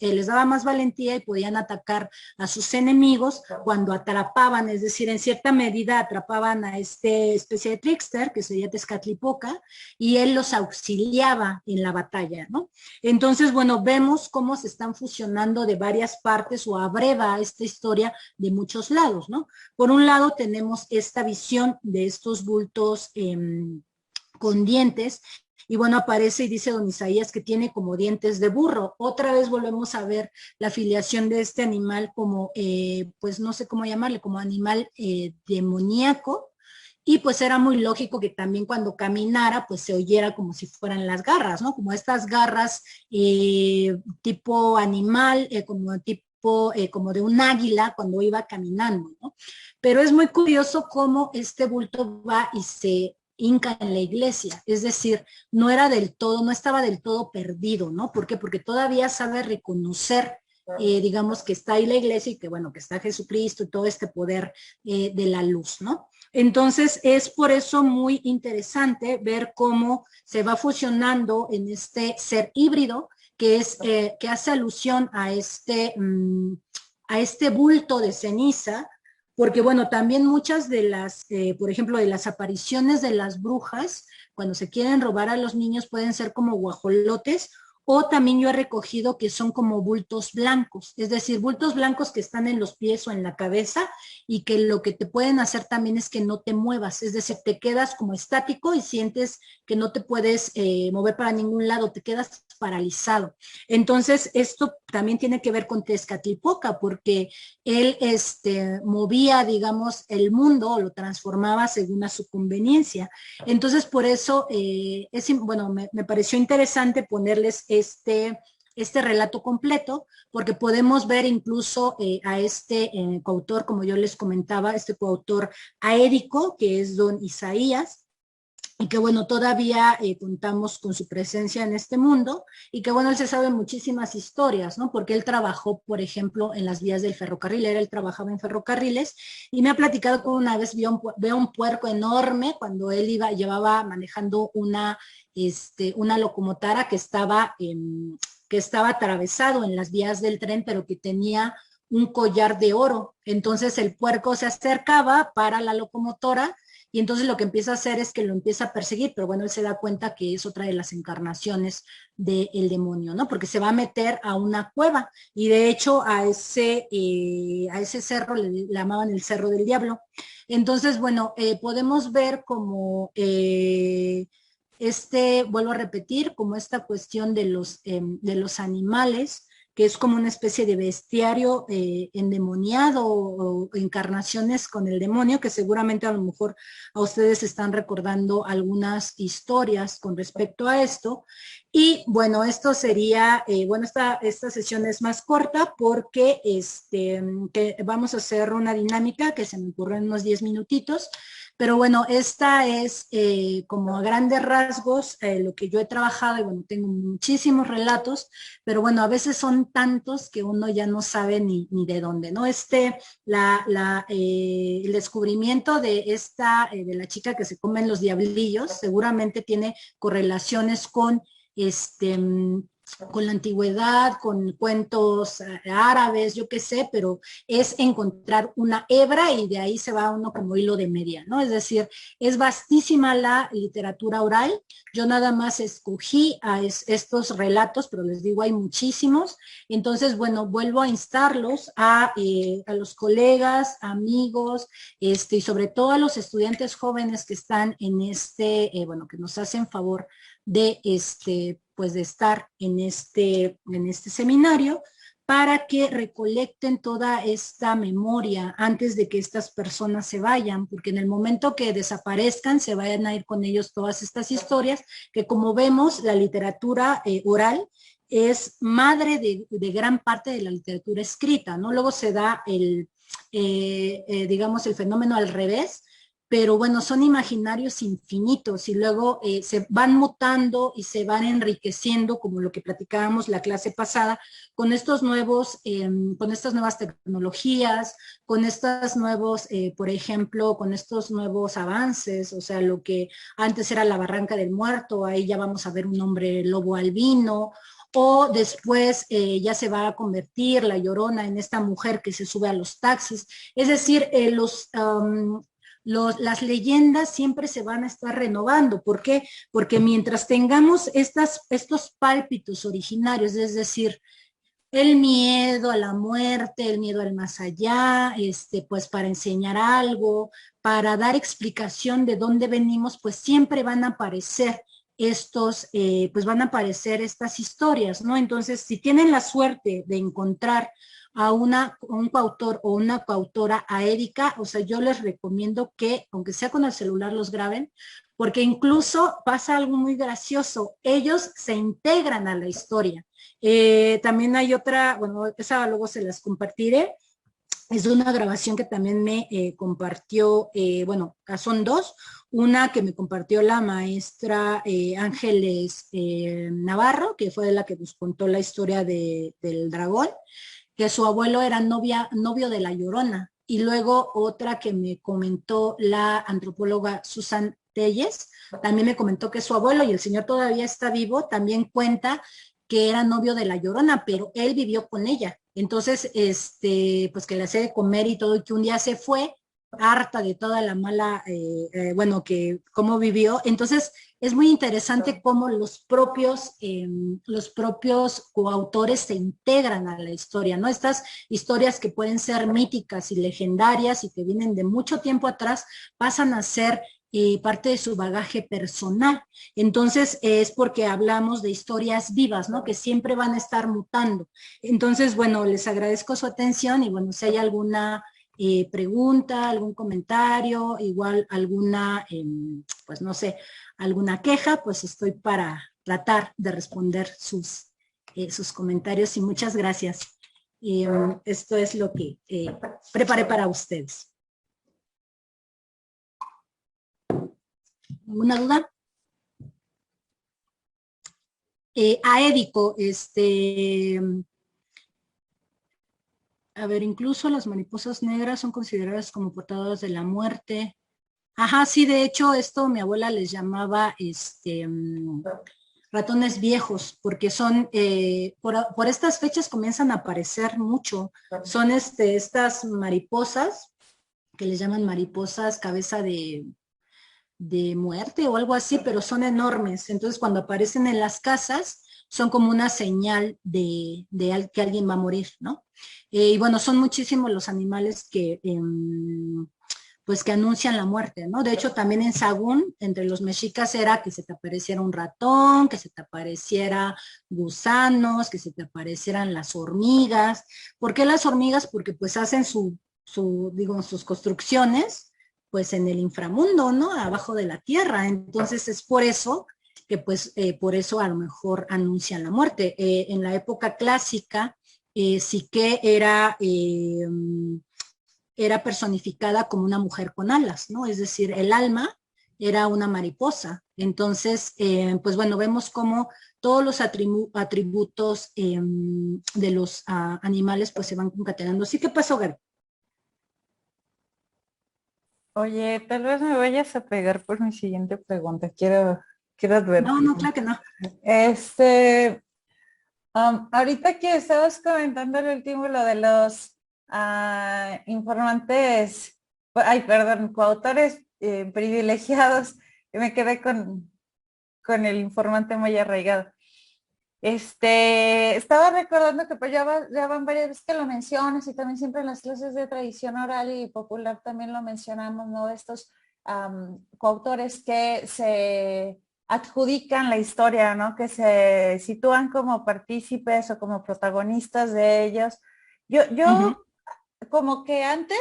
les daba más valentía y podían atacar a sus enemigos cuando atrapaban, es decir, en cierta medida atrapaban a este especie de trickster, que sería Tezcatlipoca, y él los auxiliaba en la batalla, ¿no? Entonces, bueno, vemos cómo se están fusionando de varias partes o abreva esta historia de muchos lados, ¿no? Por un lado tenemos esta visión de estos bultos con dientes, y bueno, aparece y dice don Isaías que tiene como dientes de burro. Otra vez volvemos a ver la afiliación de este animal como, pues no sé cómo llamarle, como animal demoníaco, y pues era muy lógico que también cuando caminara pues se oyera como si fueran las garras, ¿no? Como estas garras tipo animal, como de un águila cuando iba caminando, ¿no? Pero es muy curioso cómo este bulto va y se hinca en la iglesia, es decir, no estaba del todo perdido, ¿no? ¿Por qué? Porque todavía sabe reconocer, digamos, que está ahí la iglesia y que, bueno, que está Jesucristo y todo este poder de la luz, ¿no? Entonces, es por eso muy interesante ver cómo se va fusionando en este ser híbrido que hace alusión a este bulto de ceniza, porque bueno, también muchas de por ejemplo, de las apariciones de las brujas, cuando se quieren robar a los niños, pueden ser como guajolotes, o también yo he recogido que son como bultos blancos, es decir, bultos blancos que están en los pies o en la cabeza y que lo que te pueden hacer también es que no te muevas, es decir, te quedas como estático y sientes que no te puedes mover para ningún lado, te quedas paralizado. Entonces, esto también tiene que ver con Tezcatlipoca, porque él movía, digamos, el mundo, o lo transformaba según a su conveniencia. Entonces, por eso, bueno, me pareció interesante ponerles este relato completo, porque podemos ver incluso a este coautor, como yo les comentaba, este coautor aédico, que es don Isaías, y que bueno, todavía contamos con su presencia en este mundo, y que bueno, él se sabe muchísimas historias, ¿no? Porque él trabajó, por ejemplo, en las vías del ferrocarril, él trabajaba en ferrocarriles, y me ha platicado que una vez vio un puerco enorme cuando él llevaba manejando una locomotora que estaba atravesado en las vías del tren, pero que tenía un collar de oro. Entonces el puerco se acercaba para la locomotora, y entonces lo que empieza a hacer es que lo empieza a perseguir, pero bueno, él se da cuenta que es otra de las encarnaciones del demonio, ¿no? Porque se va a meter a una cueva, y de hecho a ese cerro le llamaban el Cerro del Diablo. Entonces, bueno, podemos ver como vuelvo a repetir, como esta cuestión de los animales, que es como una especie de bestiario endemoniado o encarnaciones con el demonio, que seguramente a lo mejor a ustedes están recordando algunas historias con respecto a esto. Y bueno, esto sería, bueno, esta sesión es más corta porque que vamos a hacer una dinámica que se me ocurrió en unos 10 minutitos. Pero bueno, esta es como a grandes rasgos lo que yo he trabajado y bueno, tengo muchísimos relatos, pero bueno, a veces son tantos que uno ya no sabe ni de dónde, ¿no? El descubrimiento de de la chica que se comen los diablillos, seguramente tiene correlaciones con con la antigüedad, con cuentos árabes, yo qué sé, pero es encontrar una hebra y de ahí se va uno como hilo de media, ¿no? Es decir, es vastísima la literatura oral. Yo nada más escogí a estos relatos, pero les digo, hay muchísimos. Entonces, bueno, vuelvo a instarlos a los colegas, amigos, y sobre todo a los estudiantes jóvenes que están en bueno, que nos hacen favor de pues de estar en este seminario, para que recolecten toda esta memoria antes de que estas personas se vayan, porque en el momento que desaparezcan se vayan a ir con ellos todas estas historias, que como vemos la literatura oral es madre de gran parte de la literatura escrita, ¿no? Luego se da digamos, el fenómeno al revés, pero bueno, son imaginarios infinitos y luego se van mutando y se van enriqueciendo, como lo que platicábamos la clase pasada, con estos con estas nuevas tecnologías, con estos nuevos, por ejemplo, con estos nuevos avances, o sea, lo que antes era la Barranca del Muerto, ahí ya vamos a ver un hombre lobo albino, o después ya se va a convertir la Llorona en esta mujer que se sube a los taxis. Es decir, las leyendas siempre se van a estar renovando. ¿Por qué? Porque mientras tengamos estos pálpitos originarios, es decir, el miedo a la muerte, el miedo al más allá, pues para enseñar algo, para dar explicación de dónde venimos, pues siempre van a aparecer pues van a aparecer estas historias, ¿no? Entonces, si tienen la suerte de encontrar a un coautor o una coautora aédica, o sea, yo les recomiendo que, aunque sea con el celular, los graben, porque incluso pasa algo muy gracioso, ellos se integran a la historia. También hay otra, bueno, esa luego se las compartiré, es una grabación que también me compartió, bueno, son dos, una que me compartió la maestra Ángeles Navarro, que fue la que nos contó la historia del dragón, que su abuelo era novio de la Llorona, y luego otra que me comentó la antropóloga Susan Telles, también me comentó que su abuelo, y el señor todavía está vivo, también cuenta que era novio de la Llorona, pero él vivió con ella. Entonces, pues que le hace de comer y todo, y que un día se fue, harta de toda la mala, bueno, que cómo vivió. Entonces, es muy interesante cómo los propios coautores se integran a la historia, ¿no? Estas historias que pueden ser míticas y legendarias y que vienen de mucho tiempo atrás, pasan a ser parte de su bagaje personal. Entonces, es porque hablamos de historias vivas, ¿no? Que siempre van a estar mutando. Entonces, bueno, les agradezco su atención y bueno, si hay alguna pregunta, algún comentario, igual alguna, pues no sé, alguna queja, pues estoy para tratar de responder sus comentarios y muchas gracias. Esto es lo que preparé para ustedes. ¿Alguna duda? Aédico, a ver, incluso las mariposas negras son consideradas como portadoras de la muerte. Ajá, sí, de hecho, esto mi abuela les llamaba ratones viejos, porque son, por estas fechas comienzan a aparecer mucho. Son estas mariposas, que les llaman mariposas cabeza de muerte o algo así, pero son enormes. Entonces, cuando aparecen en las casas, son como una señal de que alguien va a morir, ¿no? Y bueno, son muchísimos los animales que pues que anuncian la muerte, ¿no? De hecho, también en Sagún, entre los mexicas era que se te apareciera un ratón, que se te apareciera gusanos, que se te aparecieran las hormigas. ¿Por qué las hormigas? Porque pues hacen sus construcciones, pues en el inframundo, ¿no? Abajo de la tierra. Entonces es por eso que pues por eso a lo mejor anuncian la muerte. En la época clásica, sí que era personificada como una mujer con alas, ¿no? Es decir, el alma era una mariposa. Entonces, pues bueno, vemos cómo todos los atributos de los animales pues se van concatenando. ¿Sí qué pasó, Gary? Oye, tal vez me vayas a pegar por mi siguiente pregunta. Quiero No, advertir. no, claro que no. Ahorita que estabas comentando el último, lo de los informantes, perdón, coautores privilegiados, y me quedé con el informante muy arraigado. Estaba recordando que pues ya van varias veces que lo mencionas y también siempre en las clases de tradición oral y popular también lo mencionamos, ¿no? Estos coautores que se adjudican la historia, ¿no? Que se sitúan como partícipes o como protagonistas de ellos. Yo como que antes,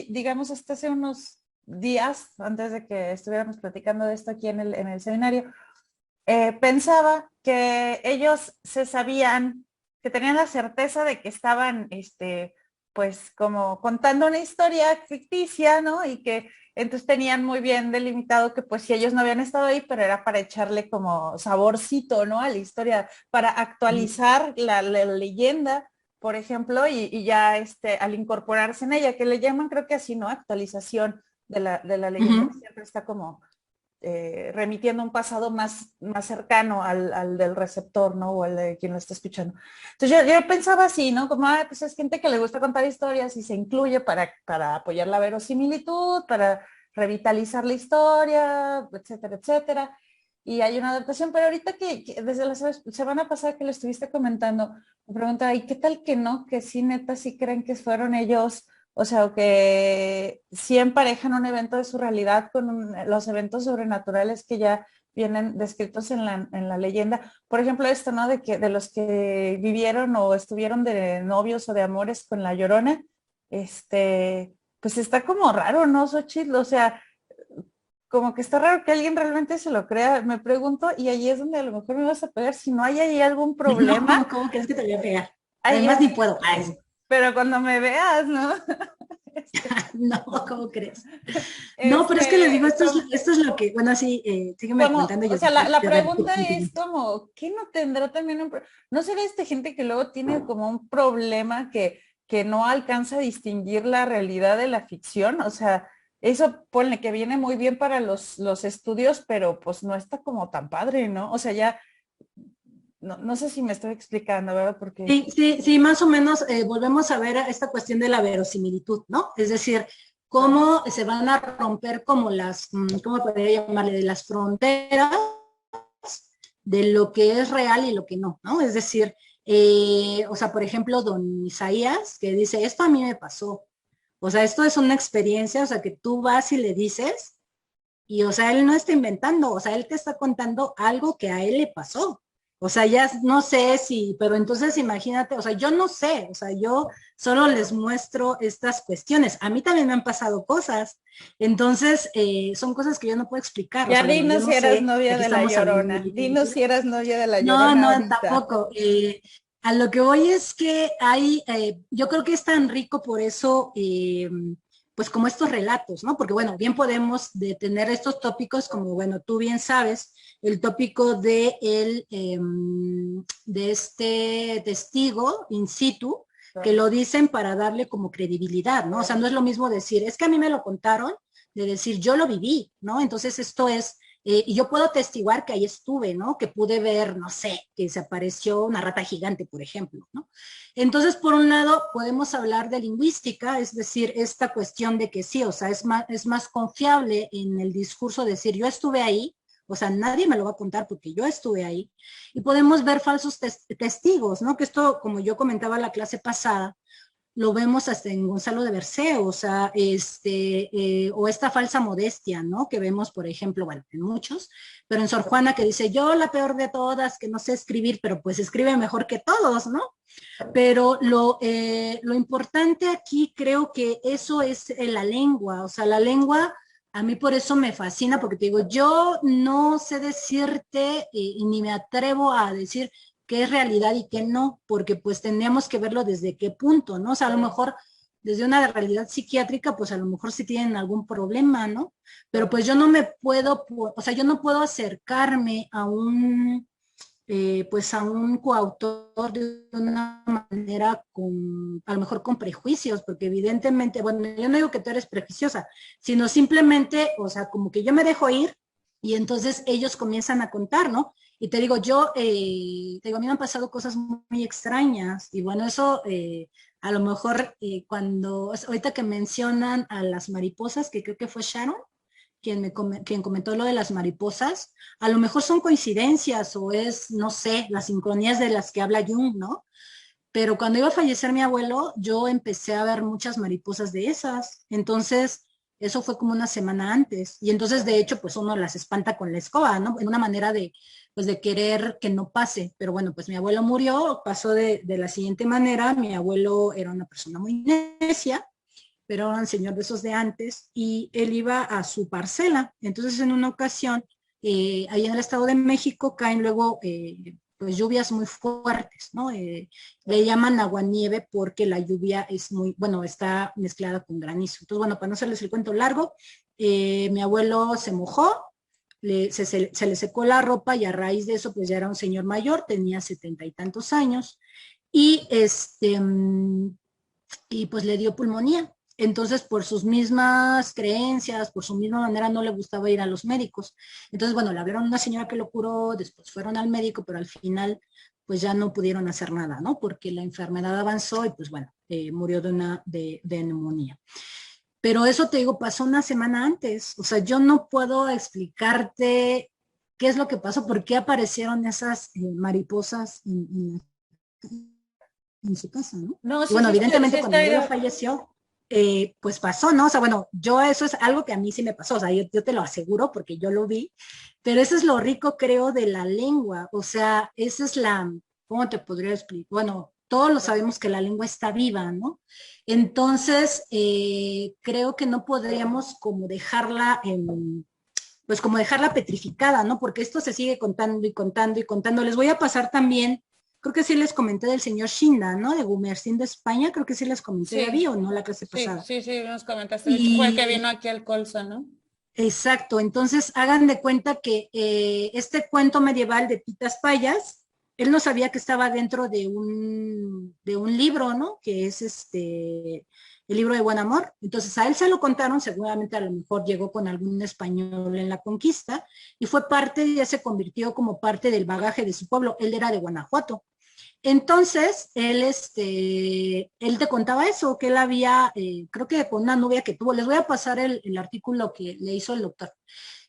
digamos, hasta hace unos días, antes de que estuviéramos platicando de esto aquí en el seminario, pensaba que ellos se sabían, que tenían la certeza de que estaban, pues como contando una historia ficticia, ¿no? Y que entonces tenían muy bien delimitado que pues si ellos no habían estado ahí, pero era para echarle como saborcito, ¿no? A la historia, para actualizar la leyenda, por ejemplo, y ya al incorporarse en ella, que le llaman creo que así, ¿no? Actualización de la leyenda, que siempre está como remitiendo un pasado más cercano al del receptor, ¿no? O al de quien lo está escuchando. Entonces yo pensaba así, ¿no? Como, pues es gente que le gusta contar historias y se incluye para apoyar la verosimilitud, para revitalizar la historia, etcétera, etcétera. Y hay una adaptación, pero ahorita que desde la semana pasada que lo estuviste comentando, me preguntaba, ¿y qué tal que no? Que sí, neta, sí creen que fueron ellos, o sea, o que sí emparejan un evento de su realidad con los eventos sobrenaturales que ya vienen descritos en la leyenda. Por ejemplo, esto, ¿no? De los que vivieron o estuvieron de novios o de amores con la Llorona, pues está como raro, ¿no, Xochitl? O sea, como que está raro que alguien realmente se lo crea, me pregunto, y ahí es donde a lo mejor me vas a pegar, si no hay ahí algún problema. No, ¿cómo crees que te voy a pegar? Además ni puedo. Ay, pero cuando me veas, ¿no? No, ¿cómo crees? No, pero es que les digo, esto es lo que, bueno, sí, sígueme contando. O sea, la pregunta es como, ¿qué no tendrá también no será gente que luego tiene como un problema que no alcanza a distinguir la realidad de la ficción? O sea, eso ponle que viene muy bien para los estudios, pero pues no está como tan padre, ¿no? O sea, ya no sé si me estoy explicando, ¿verdad? Porque sí, más o menos volvemos a ver esta cuestión de la verosimilitud, ¿no? Es decir, cómo se van a romper como ¿cómo podría llamarle? De las fronteras de lo que es real y lo que no, ¿no? Es decir, o sea, por ejemplo, don Isaías, que dice, esto a mí me pasó. O sea, esto es una experiencia, o sea, que tú vas y le dices, y o sea, él no está inventando, o sea, él te está contando algo que a él le pasó. O sea, ya no sé si, pero entonces imagínate, o sea, yo no sé, o sea, yo solo les muestro estas cuestiones. A mí también me han pasado cosas. Entonces, son cosas que yo no puedo explicar. Ya o sea, dinos si eras novia de la Llorona. Dinos si eras novia de la Llorona. No, tampoco. A lo que voy es que hay, yo creo que es tan rico por eso, pues como estos relatos, ¿no? Porque bueno, bien podemos detener estos tópicos como, bueno, tú bien sabes, el tópico de este testigo in situ, que lo dicen para darle como credibilidad, ¿no? O sea, no es lo mismo decir, es que a mí me lo contaron, de decir, yo lo viví, ¿no? Entonces esto es, y yo puedo testiguar que ahí estuve, ¿no? Que pude ver, no sé, que se apareció una rata gigante, por ejemplo, ¿no? Entonces, por un lado, podemos hablar de lingüística, es decir, esta cuestión de que sí, o sea, es más confiable en el discurso decir, yo estuve ahí, o sea, nadie me lo va a contar porque yo estuve ahí. Y podemos ver falsos testigos, ¿no? Que esto, como yo comentaba la clase pasada, lo vemos hasta en Gonzalo de Berceo, o sea, o esta falsa modestia, ¿no? Que vemos, por ejemplo, bueno, en muchos, pero en Sor Juana que dice, yo la peor de todas, que no sé escribir, pero pues escribe mejor que todos, ¿no? Pero lo importante aquí creo que eso es la lengua, o sea, la lengua a mí por eso me fascina, porque te digo, yo no sé decirte y ni me atrevo a decir qué es realidad y qué no, porque pues tendríamos que verlo desde qué punto, ¿no? O sea, a lo mejor desde una realidad psiquiátrica, pues a lo mejor sí tienen algún problema, ¿no? Pero pues yo no me puedo, o sea, yo no puedo acercarme a pues a un coautor de una manera a lo mejor con prejuicios, porque evidentemente, bueno, yo no digo que tú eres prejuiciosa, sino simplemente, o sea, como que yo me dejo ir y entonces ellos comienzan a contar, ¿no? Y te digo, te digo, a mí me han pasado cosas muy extrañas y bueno, eso a lo mejor ahorita que mencionan a las mariposas, que creo que fue Sharon, quien comentó lo de las mariposas, a lo mejor son coincidencias o es, no sé, las sincronías de las que habla Jung, ¿no? Pero cuando iba a fallecer mi abuelo, yo empecé a ver muchas mariposas de esas. Entonces, eso fue como una semana antes. Y entonces, de hecho, pues uno las espanta con la escoba, ¿no? En una manera pues de querer que no pase. Pero bueno, pues mi abuelo murió, pasó de la siguiente manera. Mi abuelo era una persona muy necia, pero era un señor de esos de antes, y él iba a su parcela. Entonces, en una ocasión, ahí en el Estado de México caen luego pues lluvias muy fuertes, ¿no? Le llaman aguanieve porque la lluvia es muy, bueno, está mezclada con granizo. Entonces, bueno, para no hacerles el cuento largo, mi abuelo se mojó, se le secó la ropa y a raíz de eso, pues ya era un señor mayor, tenía 70 y tantos años, y y pues le dio pulmonía. Entonces, por sus mismas creencias, por su misma manera, no le gustaba ir a los médicos. Entonces, bueno, le hablaron a una señora que lo curó, después fueron al médico, pero al final, pues ya no pudieron hacer nada, ¿no? Porque la enfermedad avanzó y pues bueno, murió de neumonía. Pero eso te digo, pasó una semana antes. O sea, yo no puedo explicarte qué es lo que pasó, por qué aparecieron esas mariposas en su casa, ¿no? No, Y bueno, sí, evidentemente sí cuando mi abuelo está. falleció, pues pasó, ¿no? O sea, bueno, yo eso es algo que a mí sí me pasó, o sea, yo te lo aseguro porque yo lo vi, pero eso es lo rico, creo, de la lengua, o sea, esa es ¿cómo te podría explicar? Bueno, todos lo sabemos que la lengua está viva, ¿no? Entonces, creo que no podríamos como dejarla pues como dejarla petrificada, ¿no? Porque esto se sigue contando y contando y contando. Les voy a pasar también, creo que sí les comenté del señor Shinda, ¿no? De Gumersin de España, creo que sí les comenté, Sí, David, o no, la clase pasada. sí, nos comentaste. De hecho, fue el que vino aquí al Colsa, ¿no? Exacto, entonces hagan de cuenta que este cuento medieval de Pitas Payas, él no sabía que estaba dentro de un libro, ¿no? Que es el libro de Buen Amor. Entonces a él se lo contaron, seguramente a lo mejor llegó con algún español en la conquista y fue parte, ya se convirtió como parte del bagaje de su pueblo. Él era de Guanajuato. Entonces, él te contaba eso, que él había, creo que con una novia que tuvo, les voy a pasar el artículo que le hizo el doctor.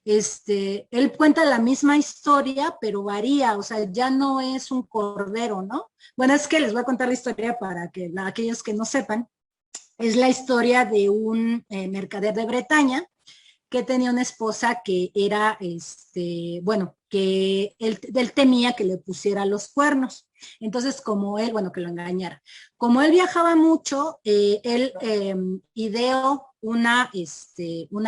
Él cuenta la misma historia, pero varía, o sea, ya no es un cordero, ¿no? Bueno, es que les voy a contar la historia para que aquellos que no sepan, es la historia de un mercader de Bretaña que tenía una esposa que era, bueno, que él temía que le pusiera los cuernos. Entonces, como él, bueno, que lo engañara. Como él viajaba mucho, él ideó una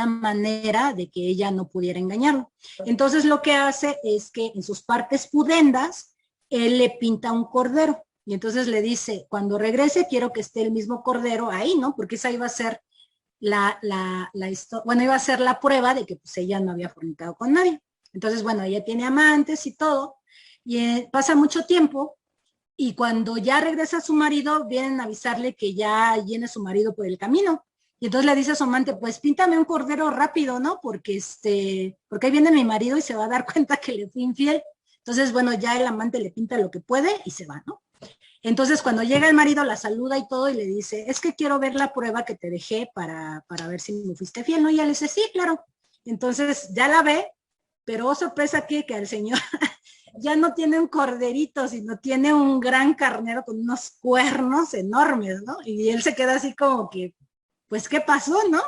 manera de que ella no pudiera engañarlo. Entonces, lo que hace es que en sus partes pudendas, él le pinta un cordero. Y entonces le dice, cuando regrese, quiero que esté el mismo cordero ahí, ¿no? Porque esa iba a ser bueno, iba a ser la prueba de que pues ella no había fornicado con nadie. Entonces, bueno, ella tiene amantes y todo, y pasa mucho tiempo, y cuando ya regresa su marido, vienen a avisarle que ya viene su marido por el camino. Y entonces le dice a su amante, pues píntame un cordero rápido, ¿no? Porque porque ahí viene mi marido y se va a dar cuenta que le fui infiel. Entonces, bueno, ya el amante le pinta lo que puede y se va, ¿no? Entonces, cuando llega el marido, la saluda y todo, y le dice, es que quiero ver la prueba que te dejé para ver si me fuiste fiel, ¿no? Y ella le dice, sí, claro. Entonces, ya la ve, pero oh, sorpresa que al señor ya no tiene un corderito, sino tiene un gran carnero con unos cuernos enormes, ¿no? Y él se queda así como que, pues, ¿qué pasó, no?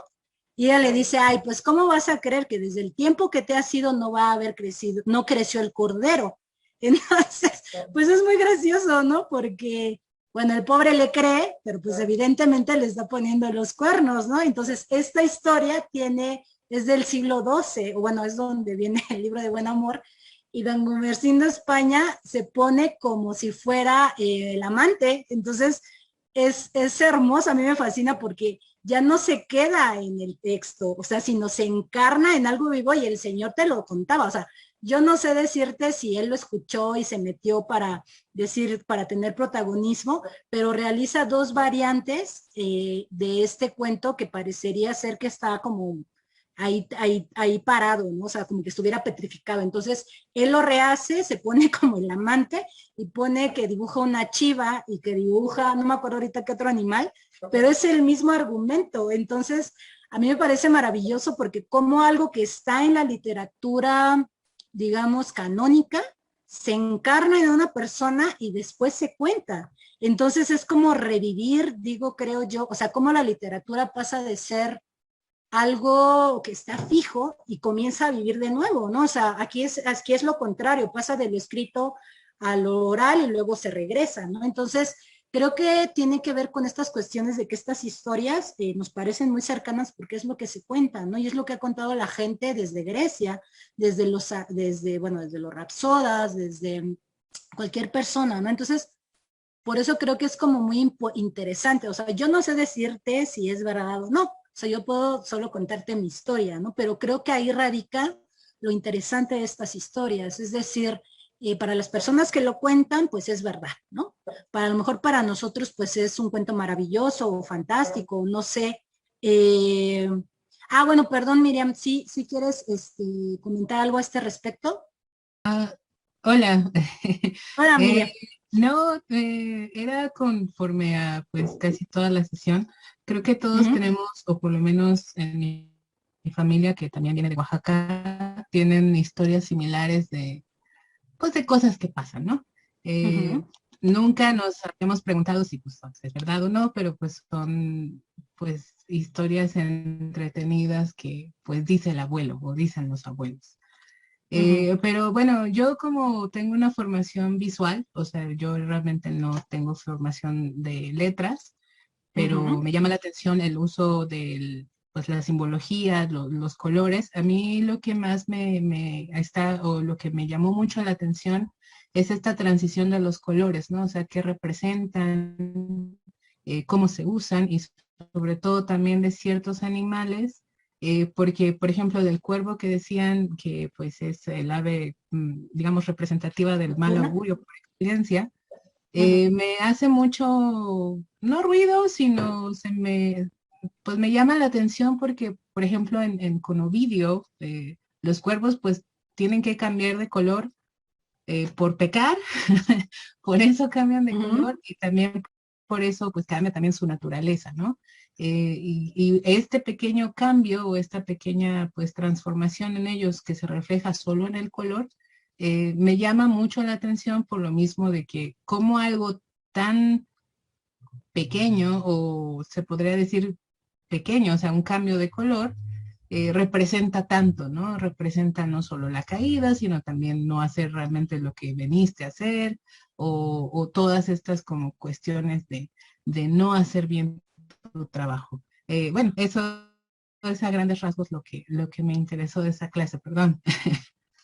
Y ella le dice, ay, pues, ¿cómo vas a creer que desde el tiempo que te has ido no va a haber crecido, no creció el cordero? Entonces, pues es muy gracioso, ¿no? Porque, bueno, el pobre le cree, pero pues evidentemente le está poniendo los cuernos, ¿no? Entonces, esta historia es del siglo XII, o bueno, es donde viene el libro de Buen Amor, y don Gumersindo España se pone como si fuera el amante. Entonces, es hermoso, a mí me fascina porque ya no se queda en el texto, o sea, sino se encarna en algo vivo y el Señor te lo contaba, o sea, yo no sé decirte si él lo escuchó y se metió para decir, para tener protagonismo, pero realiza dos variantes de este cuento que parecería ser que está como ahí parado, ¿no? O sea, como que estuviera petrificado. Entonces, él lo rehace, se pone como el amante y pone que dibuja una chiva y que dibuja, no me acuerdo ahorita qué otro animal, pero es el mismo argumento. Entonces, a mí me parece maravilloso porque como algo que está en la literatura, digamos, canónica, se encarna en una persona y después se cuenta. Entonces es como revivir, digo, creo yo, o sea, cómo la literatura pasa de ser algo que está fijo y comienza a vivir de nuevo, ¿no? O sea, aquí es lo contrario, pasa de lo escrito a lo oral y luego se regresa, ¿no? Entonces, creo que tiene que ver con estas cuestiones de que estas historias nos parecen muy cercanas porque es lo que se cuenta, ¿no? Y es lo que ha contado la gente desde Grecia, desde los rapsodas, desde cualquier persona, ¿no? Entonces, por eso creo que es como muy interesante. O sea, yo no sé decirte si es verdad o no. O sea, yo puedo solo contarte mi historia, ¿no? Pero creo que ahí radica lo interesante de estas historias. Es decir, para las personas que lo cuentan, pues es verdad, ¿no? Para a lo mejor para nosotros, pues es un cuento maravilloso o fantástico, no sé. Bueno, perdón, Miriam, si quieres comentar algo a este respecto. Hola. Hola, Miriam. No, era conforme a pues casi toda la sesión. Creo que todos tenemos, o por lo menos en mi familia, que también viene de Oaxaca, tienen historias similares pues, de cosas que pasan, ¿no? Nunca nos habíamos preguntado si pues, es verdad o no, pero pues son pues historias entretenidas que pues dice el abuelo o dicen los abuelos. Pero bueno, yo como tengo una formación visual, o sea, yo realmente no tengo formación de letras, pero me llama la atención el uso de pues la simbología, los colores. A mí lo que más o lo que me llamó mucho la atención es esta transición de los colores, ¿no? O sea, qué representan, cómo se usan y sobre todo también de ciertos animales. Porque, por ejemplo, del cuervo que decían que pues es el ave, digamos, representativa del mal augurio por experiencia, me hace mucho, no ruido, sino pues me llama la atención porque, por ejemplo, en Conovidio, los cuervos pues tienen que cambiar de color por pecar, por eso cambian de color y también por eso pues cambia también su naturaleza, ¿no? Y este pequeño cambio o esta pequeña pues transformación en ellos que se refleja solo en el color, me llama mucho la atención por lo mismo de que como algo tan pequeño o se podría decir pequeño, o sea, un cambio de color, representa tanto, ¿no? Representa no solo la caída, sino también no hacer realmente lo que veniste a hacer o todas estas como cuestiones de no hacer bien tu trabajo. Bueno, eso es a grandes rasgos lo que me interesó de esa clase, perdón.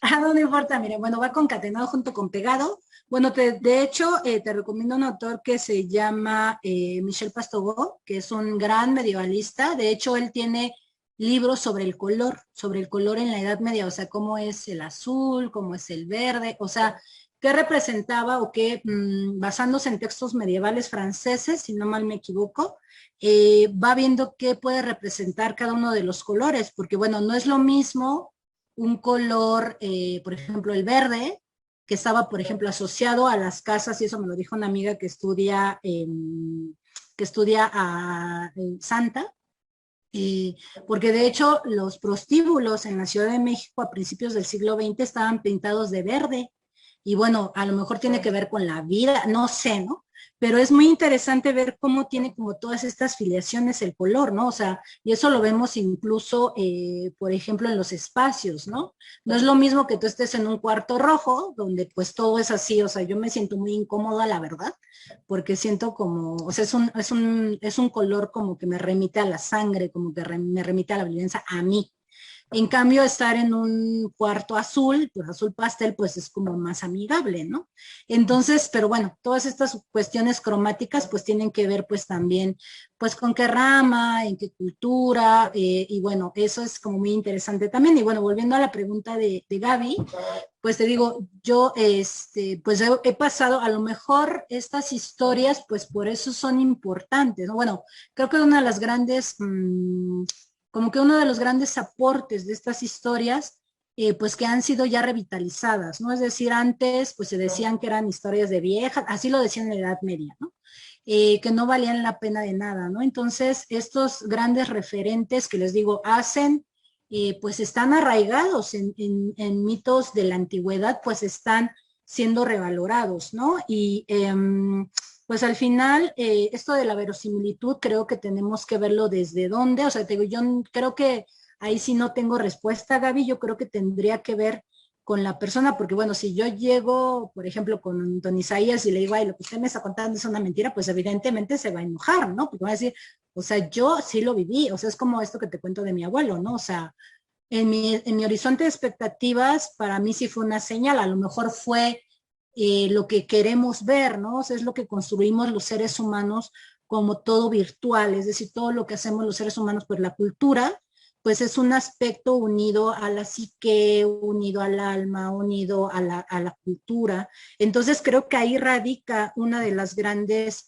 No importa, mire, bueno, va concatenado junto con pegado. Bueno, de hecho, te recomiendo un autor que se llama Michel Pastoureau, que es un gran medievalista. De hecho, él tiene libros sobre el color en la Edad Media, o sea, cómo es el azul, cómo es el verde, o sea, qué representaba o qué, basándose en textos medievales franceses, si no mal me equivoco, va viendo qué puede representar cada uno de los colores, porque bueno, no es lo mismo un color, por ejemplo, el verde, que estaba, por ejemplo, asociado a las casas, y eso me lo dijo una amiga que estudia en Santa, porque de hecho los prostíbulos en la Ciudad de México a principios del siglo XX estaban pintados de verde. y bueno, a lo mejor tiene que ver con la vida, no sé, ¿no? Pero es muy interesante ver cómo tiene como todas estas filiaciones el color, ¿no? O sea, y eso lo vemos incluso, por ejemplo, en los espacios, ¿no? No es lo mismo que tú estés en un cuarto rojo, donde pues todo es así, o sea, yo me siento muy incómoda, la verdad, porque siento como, o sea, es un color como que me remite a la sangre, como que me remite a la violencia, a mí. En cambio, estar en un cuarto azul, pues azul pastel, pues es como más amigable, ¿no? Entonces, pero bueno, todas estas cuestiones cromáticas pues tienen que ver pues también pues con qué rama, en qué cultura, y bueno, eso es como muy interesante también. Y bueno, volviendo a la pregunta de Gaby, pues te digo, yo pues he pasado, a lo mejor estas historias pues por eso son importantes, ¿no? Bueno, creo que una de las grandes como que uno de los grandes aportes de estas historias, pues que han sido ya revitalizadas, ¿no? Es decir, antes pues se decían que eran historias de viejas, así lo decían en la Edad Media, ¿no? Que no valían la pena de nada, ¿no? Entonces, estos grandes referentes que les digo, hacen, pues están arraigados en mitos de la antigüedad, pues están siendo revalorados, ¿no? Y pues al final, esto de la verosimilitud creo que tenemos que verlo desde dónde, o sea, te digo, yo creo que ahí sí no tengo respuesta, Gaby, yo creo que tendría que ver con la persona, porque bueno, si yo llego, por ejemplo, con don Isaías y le digo, ay, lo que usted me está contando es una mentira, pues evidentemente se va a enojar, ¿no? Porque va a decir, o sea, yo sí lo viví, o sea, es como esto que te cuento de mi abuelo, ¿no? O sea, en mi horizonte de expectativas, para mí sí fue una señal, a lo mejor fue lo que queremos ver, ¿no? O sea, es lo que construimos los seres humanos como todo virtual, es decir, todo lo que hacemos los seres humanos, pues la cultura, pues es un aspecto unido a la psique, unido al alma, unido a la cultura. Entonces creo que ahí radica una de las grandes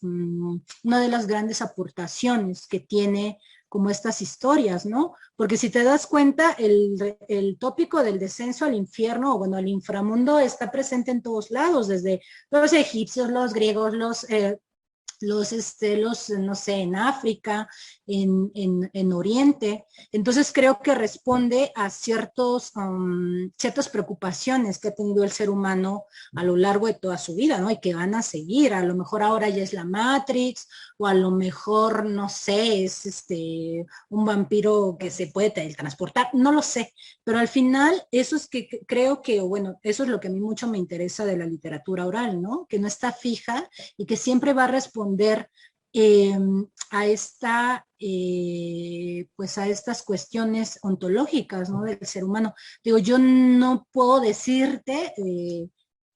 aportaciones que tiene como estas historias, ¿no? Porque si te das cuenta, el tópico del descenso al infierno, o bueno, al inframundo está presente en todos lados, desde los egipcios, los griegos, no sé, en África, en Oriente. Entonces creo que responde a ciertas preocupaciones que ha tenido el ser humano a lo largo de toda su vida, ¿no? Y que van a seguir. A lo mejor ahora ya es la Matrix, o a lo mejor, no sé, es un vampiro que se puede teletransportar, no lo sé. Pero al final, eso es que creo que, bueno, eso es lo que a mí mucho me interesa de la literatura oral, ¿no? Que no está fija y que siempre va a responder eh, pues a estas cuestiones ontológicas, ¿no? Del ser humano. Digo, yo no puedo decirte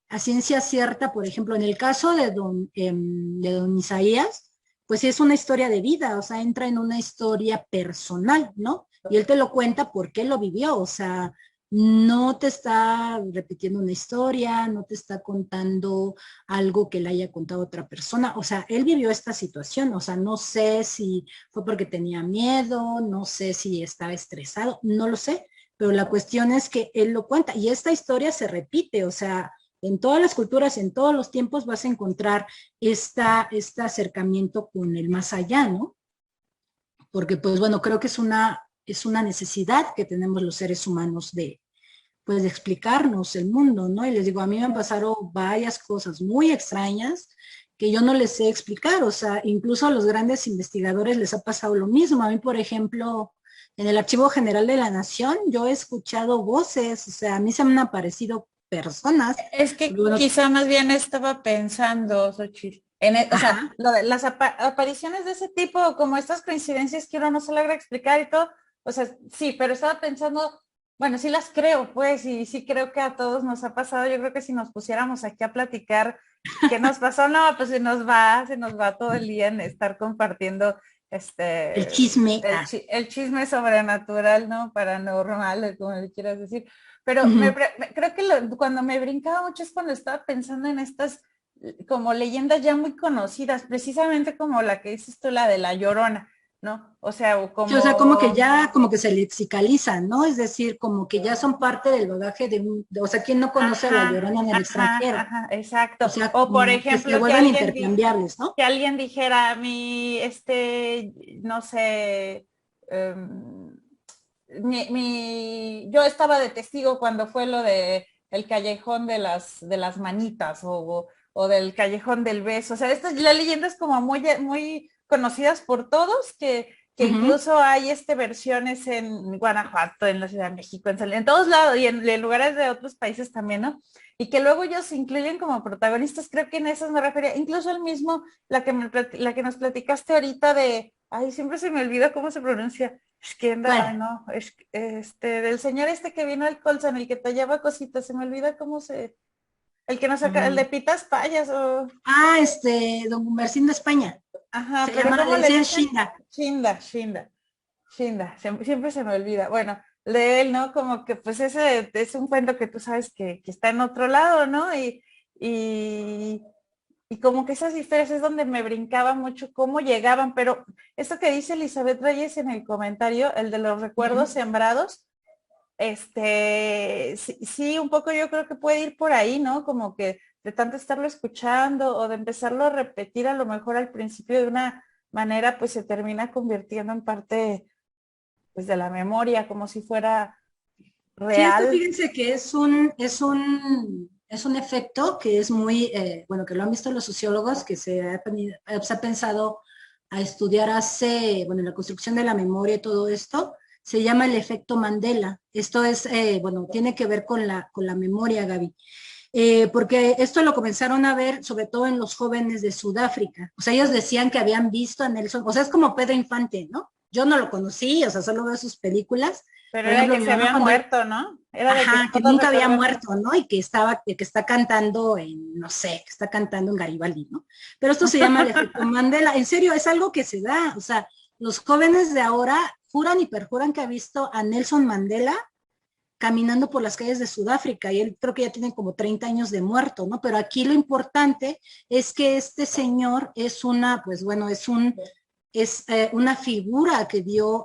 a ciencia cierta, por ejemplo, en el caso de don Isaías, pues sí es una historia de vida, o sea, entra en una historia personal, ¿no? Y él te lo cuenta porque él lo vivió, o sea, no te está repitiendo una historia, no te está contando algo que le haya contado otra persona, o sea, él vivió esta situación, o sea, no sé si fue porque tenía miedo, no sé si estaba estresado, no lo sé, pero la cuestión es que él lo cuenta y esta historia se repite, o sea, en todas las culturas, en todos los tiempos vas a encontrar este acercamiento con el más allá, ¿no? Porque pues bueno, creo que es una necesidad que tenemos los seres humanos pues de explicarnos el mundo, ¿no? Y les digo, a mí me han pasado varias cosas muy extrañas que yo no les sé explicar, o sea, incluso a los grandes investigadores les ha pasado lo mismo. A mí, por ejemplo, en el Archivo General de la Nación, yo he escuchado voces, o sea, a mí se me han aparecido personas. Es que Bueno, quizá más bien estaba pensando, Xochitl, o sea, lo de las apariciones de ese tipo, como estas coincidencias que uno no se logra explicar y todo, o sea, sí, pero estaba pensando, bueno, sí las creo, pues, y sí creo que a todos nos ha pasado. Yo creo que si nos pusiéramos aquí a platicar qué nos pasó, no, pues se nos va todo el día en estar compartiendo el chisme. el chisme sobrenatural, ¿no? Paranormal, como le quieras decir. Pero creo que cuando me brincaba mucho es cuando estaba pensando en estas como leyendas ya muy conocidas, precisamente como la que dices tú, la de La Llorona, ¿no? O sea, Sí, o sea, como que ya, como que se lexicalizan, ¿no? Es decir, como que ya son parte del bagaje o sea, ¿quién no conoce a La Llorona en el extranjero? Exacto. O sea, O por que se ejemplo, vuelven intercambiables, ¿no? que alguien dijera a mí, no sé, yo estaba de testigo cuando fue lo de el callejón de las manitas o del callejón del beso. O sea, estas las leyendas como muy conocidas por todos, que incluso hay versiones en Guanajuato, en la Ciudad de México, en todos lados y en lugares de otros países también, ¿no? Y que luego ellos se incluyen como protagonistas. Creo que en esas me refería, incluso el mismo, la que nos platicaste ahorita de, ay, siempre se me olvida cómo se pronuncia, Shkenda, no, del señor que vino al Colson, el que tallaba cositas, se me olvida cómo se, el que nos saca, el de Pitas Payas o... Ah, don Gumersindo de España. Ajá, se pero llama, ¿cómo le dicen? Shinda. Shinda, siempre se me olvida. Bueno, de él, ¿no? Como que pues ese es un cuento que tú sabes que está en otro lado, ¿no? Y como que esas historias es donde me brincaba mucho cómo llegaban, pero esto que dice Elizabeth Reyes en el comentario, el de los recuerdos sembrados, sí, un poco yo creo que puede ir por ahí, ¿no? Como que de tanto estarlo escuchando o de empezarlo a repetir a lo mejor al principio de una manera, pues se termina convirtiendo en parte pues de la memoria, como si fuera real. Sí, fíjense que es un efecto que es muy, bueno, que lo han visto los sociólogos, que se ha pensado a estudiar bueno, en la construcción de la memoria y todo esto, se llama el efecto Mandela. Esto es, bueno, tiene que ver con la memoria, Gaby. Porque esto lo comenzaron a ver sobre todo en los jóvenes de Sudáfrica. O sea, ellos decían que habían visto a Nelson, o sea, es como Pedro Infante, ¿no? Yo no lo conocí, o sea, solo veo sus películas. Pero era que se había muerto, ¿no? Era que nunca había muerto, ¿no? Y que está cantando no sé, que está cantando en Garibaldi, ¿no? Pero esto se llama el efecto Mandela. En serio, es algo que se da. O sea, los jóvenes de ahora juran y perjuran que ha visto a Nelson Mandela caminando por las calles de Sudáfrica, y él creo que ya tiene como 30 años de muerto, ¿no? Pero aquí lo importante es que este señor es una figura que dio,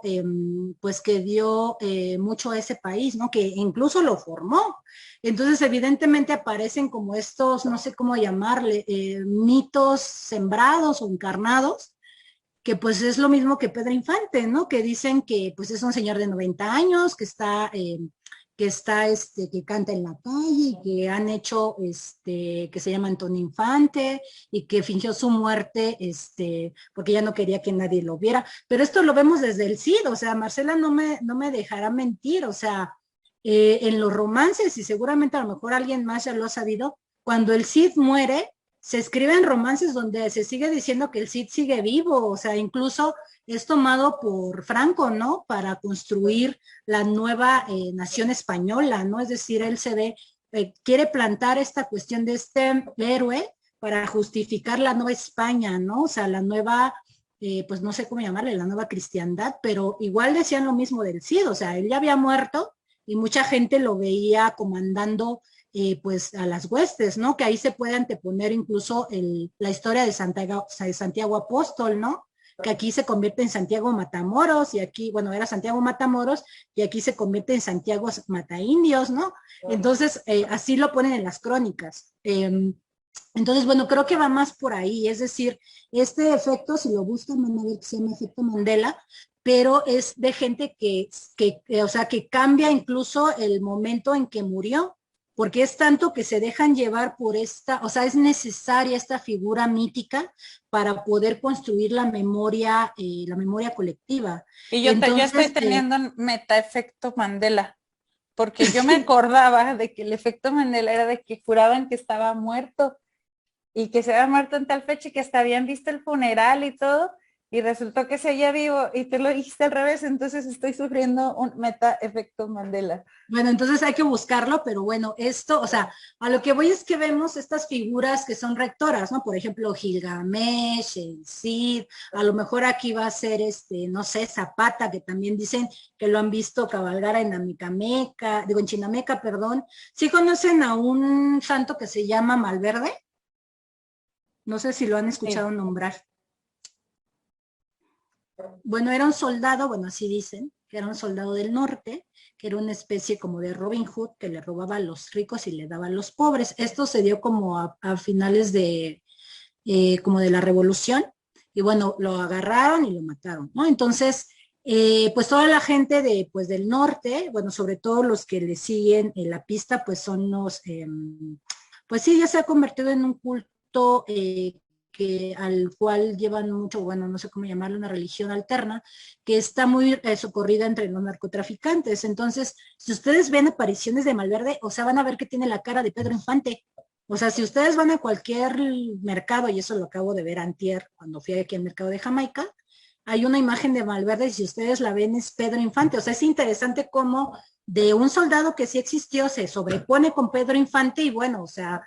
mucho a ese país, ¿no? Que incluso lo formó. Entonces, evidentemente aparecen como estos, no sé cómo llamarle, mitos sembrados o encarnados, que pues es lo mismo que Pedro Infante, ¿no? Que dicen que pues es un señor de 90 años, que canta en la calle, que han hecho, que se llama Antonio Infante, y que fingió su muerte, porque ya no quería que nadie lo viera. Pero esto lo vemos desde el Cid, o sea, Marcela no me dejará mentir, o sea, en los romances, y seguramente a lo mejor alguien más ya lo ha sabido, cuando el Cid muere, se escriben romances donde se sigue diciendo que el Cid sigue vivo, o sea, incluso es tomado por Franco, ¿no? Para construir la nueva nación española, ¿no? Es decir, él quiere plantar esta cuestión de este héroe para justificar la nueva España, ¿no? O sea, la nueva, pues no sé cómo llamarle, la nueva cristiandad, pero igual decían lo mismo del Cid, o sea, él ya había muerto y mucha gente lo veía comandando pues a las huestes, ¿no? Que ahí se puede anteponer incluso la historia de Santiago Apóstol, ¿no? Que aquí se convierte en Santiago Matamoros, y aquí, bueno, era Santiago Matamoros, y aquí se convierte en Santiago Mataindios, ¿no? Entonces, así lo ponen en las crónicas. Entonces, bueno, creo que va más por ahí, es decir, este efecto, si lo buscan, van a ver que se llama efecto Mandela, pero es de gente o sea, que cambia incluso el momento en que murió, porque es tanto que se dejan llevar por o sea, es necesaria esta figura mítica para poder construir la memoria colectiva. Y yo estoy teniendo metaefecto Mandela, porque yo me acordaba de que el efecto Mandela era de que juraban que estaba muerto y que se había muerto en tal fecha y que hasta habían visto el funeral y todo, y resultó que seguía vivo y tú lo dijiste al revés, entonces estoy sufriendo un meta-efecto Mandela. Bueno, entonces hay que buscarlo, pero bueno, esto, o sea, a lo que voy es que vemos estas figuras que son rectoras, ¿no? Por ejemplo, Gilgamesh, el Cid, a lo mejor aquí va a ser, no sé, Zapata, que también dicen que lo han visto cabalgar en en Chinameca, perdón. ¿Sí conocen a un santo que se llama Malverde? No sé si lo han escuchado nombrar. Bueno, era un soldado, bueno, así dicen, que era un soldado del norte, que era una especie como de Robin Hood, que le robaba a los ricos y le daba a los pobres. Esto se dio como a finales como de la revolución, y bueno, lo agarraron y lo mataron, ¿no? Entonces, pues toda la gente de, pues del norte, bueno, sobre todo los que le siguen en la pista, pues son los, pues sí, ya se ha convertido en un culto que al cual llevan mucho, bueno, no sé cómo llamarlo, una religión alterna, que está muy socorrida entre los narcotraficantes. Entonces, si ustedes ven apariciones de Malverde, o sea, van a ver que tiene la cara de Pedro Infante. O sea, si ustedes van a cualquier mercado, y eso lo acabo de ver antier, cuando fui aquí al mercado de Jamaica, hay una imagen de Malverde y si ustedes la ven es Pedro Infante. O sea, es interesante cómo de un soldado que sí existió se sobrepone con Pedro Infante y bueno, o sea,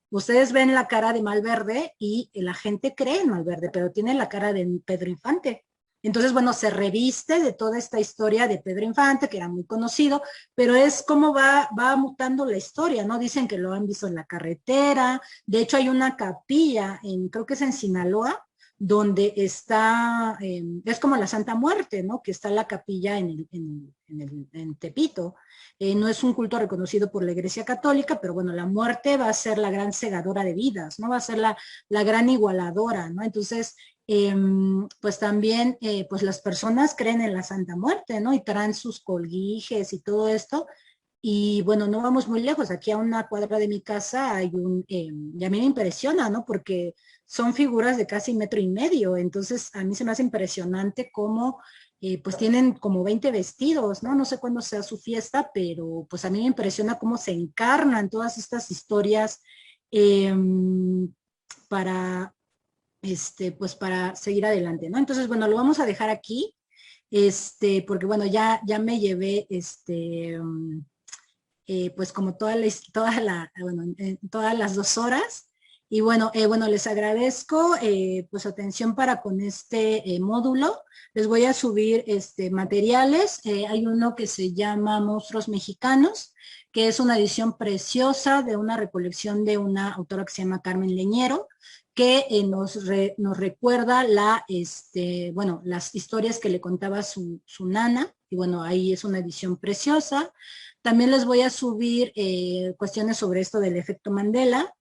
ustedes ven la cara de Malverde y la gente cree en Malverde, pero tiene la cara de Pedro Infante. Entonces, bueno, se reviste de toda esta historia de Pedro Infante, que era muy conocido, pero es como va mutando la historia, ¿no? Dicen que lo han visto en la carretera. De hecho, hay una capilla, creo que es en Sinaloa, donde está, es como la Santa Muerte, ¿no? Que está la capilla en Tepito. No es un culto reconocido por la Iglesia Católica, pero bueno, la muerte va a ser la gran segadora de vidas, ¿no? Va a ser la gran igualadora, ¿no? Entonces, pues también, pues las personas creen en la Santa Muerte, ¿no? Y traen sus colguijes y todo esto. Y bueno, no vamos muy lejos, aquí a una cuadra de mi casa hay y a mí me impresiona, ¿no? Porque son figuras de casi 1,5 metros, entonces a mí se me hace impresionante cómo, pues tienen como 20 vestidos, ¿no? No sé cuándo sea su fiesta, pero pues a mí me impresiona cómo se encarnan todas estas historias eh, para, pues para seguir adelante, ¿no? Entonces, bueno, lo vamos a dejar aquí, porque bueno, ya me llevé, pues como bueno, todas las 2 horas. Y bueno, les agradezco pues atención para con este módulo. Les voy a subir materiales. Hay uno que se llama Monstruos Mexicanos, que es una edición preciosa de una recolección de una autora que se llama Carmen Leñero, que nos recuerda bueno, las historias que le contaba su nana. Y bueno, ahí es una edición preciosa. También les voy a subir cuestiones sobre esto del efecto Mandela.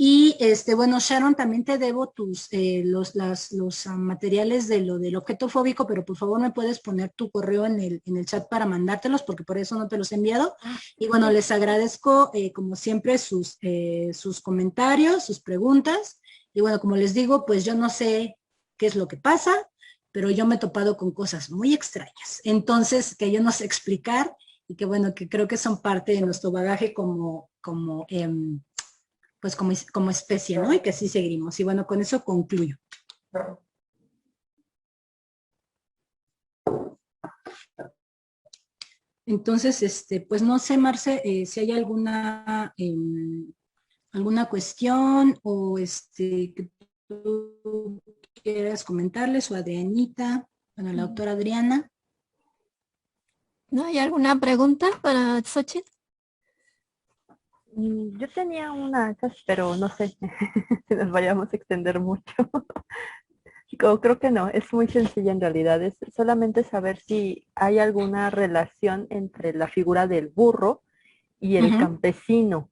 Y bueno, Sharon, también te debo los materiales de lo del objeto fóbico, pero por favor me puedes poner tu correo en el chat para mandártelos, porque por eso no te los he enviado. Y bueno, les agradezco como siempre sus comentarios, sus preguntas. Y bueno, como les digo, pues yo no sé qué es lo que pasa, pero yo me he topado con cosas muy extrañas. Entonces, que yo no sé explicar y que bueno, que creo que son parte de nuestro bagaje pues como especie, ¿no? Y que así seguimos. Y bueno, con eso concluyo. Entonces, pues no sé, Marce, si hay alguna cuestión o que tú quieras comentarles, o Adrianita, bueno, la doctora Adriana. ¿No hay alguna pregunta para Xochitl? Yo tenía una, pero no sé si nos vayamos a extender mucho. Creo que no, es muy sencilla en realidad. Es solamente saber si hay alguna relación entre la figura del burro y el campesino,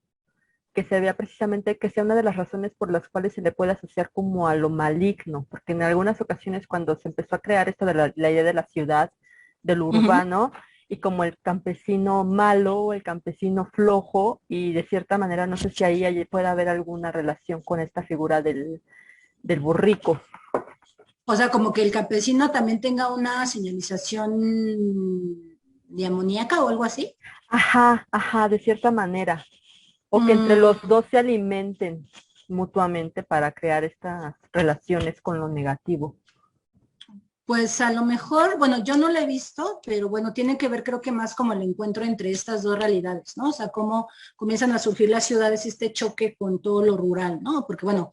que se vea precisamente que sea una de las razones por las cuales se le puede asociar como a lo maligno, porque en algunas ocasiones cuando se empezó a crear esto de la idea de la ciudad, del urbano, y como el campesino malo, el campesino flojo, y de cierta manera no sé si ahí puede haber alguna relación con esta figura del burrico. O sea, como que el campesino también tenga una señalización de amoníaca o algo así. Ajá, de cierta manera. O que entre los dos se alimenten mutuamente para crear estas relaciones con lo negativo. Pues a lo mejor, bueno, yo no lo he visto, pero bueno, tiene que ver creo que más como el encuentro entre estas dos realidades, ¿no? O sea, cómo comienzan a surgir las ciudades y este choque con todo lo rural, ¿no? Porque bueno,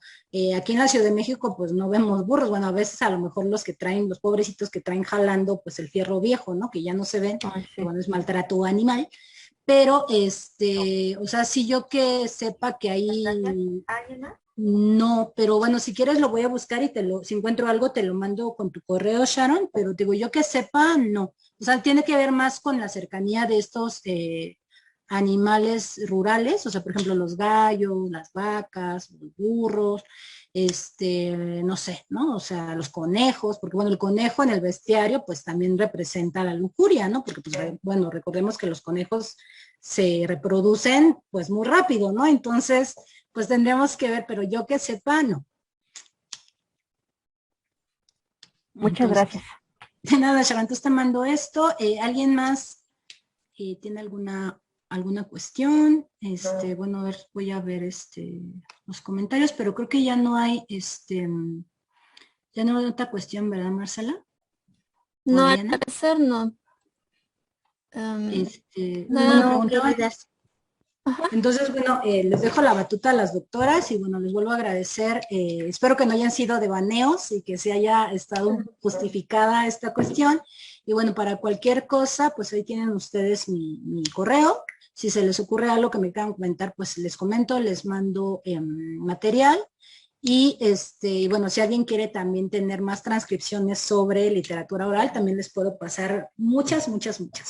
aquí en la Ciudad de México pues no vemos burros, bueno, a veces a lo mejor los pobrecitos que traen jalando pues el fierro viejo, ¿no? Que ya no se ven, que bueno, es maltrato animal. Pero, o sea, si yo que sepa que hay... No, pero bueno, si quieres lo voy a buscar y si encuentro algo te lo mando con tu correo, Sharon, pero digo, yo que sepa, no. O sea, tiene que ver más con la cercanía de estos animales rurales, o sea, por ejemplo, los gallos, las vacas, los burros, no sé, ¿no? O sea, los conejos, porque bueno, el conejo en el bestiario pues también representa la lujuria, ¿no? Porque pues bueno, recordemos que los conejos se reproducen pues muy rápido, ¿no? Entonces, pues tendríamos que ver, pero yo que sepa, no. Muchas gracias. De nada, Sharon, entonces te mando esto. ¿Alguien más tiene alguna cuestión? Bueno, a ver, voy a ver los comentarios, pero creo que ya no hay ya no hay otra cuestión, ¿verdad, Marcela? No, al parecer no. Bueno, preguntaba. Entonces, bueno, les dejo la batuta a las doctoras y bueno, les vuelvo a agradecer. Espero que no hayan sido devaneos y que se haya estado justificada esta cuestión. Y bueno, para cualquier cosa, pues ahí tienen ustedes mi correo. Si se les ocurre algo que me quieran comentar, pues les comento, les mando material. Y bueno, si alguien quiere también tener más transcripciones sobre literatura oral, también les puedo pasar muchas,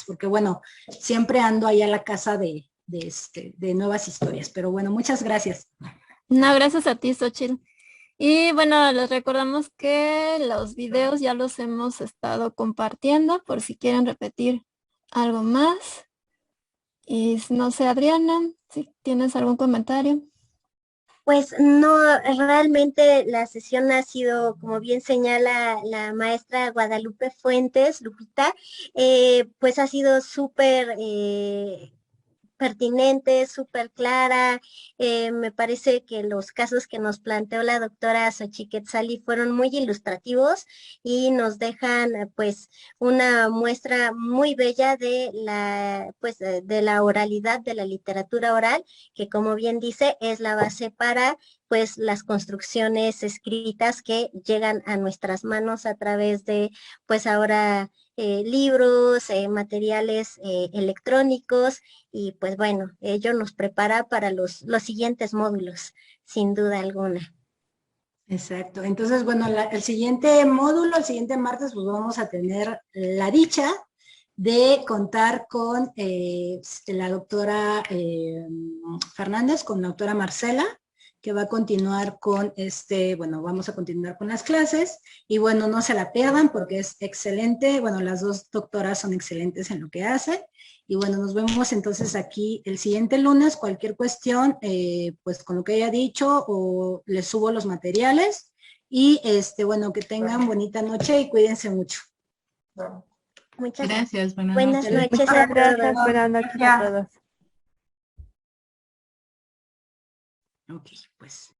porque bueno, siempre ando ahí a la casa de nuevas historias. Pero bueno, muchas gracias. No, gracias a ti, Xochitl. Y bueno, les recordamos que los videos ya los hemos estado compartiendo por si quieren repetir algo más. Y no sé, Adriana, si tienes algún comentario. Pues no, realmente la sesión ha sido, como bien señala la maestra Guadalupe Fuentes, Lupita, pues ha sido súper pertinente, súper clara. Me parece que los casos que nos planteó la doctora Xochiquetzali fueron muy ilustrativos y nos dejan pues una muestra muy bella de de la oralidad, de la literatura oral, que como bien dice es la base para pues las construcciones escritas que llegan a nuestras manos a través de pues ahora libros, materiales electrónicos y pues bueno, ello nos prepara para los siguientes módulos, sin duda alguna. Exacto. Entonces, bueno, el siguiente módulo, el siguiente martes, pues vamos a tener la dicha de contar con la doctora Fernández, con la doctora Marcela, que va a continuar con bueno, vamos a continuar con las clases y bueno, no se la pierdan porque es excelente. Bueno, las dos doctoras son excelentes en lo que hacen. Y bueno, nos vemos entonces aquí el siguiente lunes. Cualquier cuestión, pues con lo que haya dicho o les subo los materiales. Y bueno, que tengan bonita noche y cuídense mucho. Muchas gracias. Buenas noches a todos. Gracias, buenas noches a todos. Ok, pues.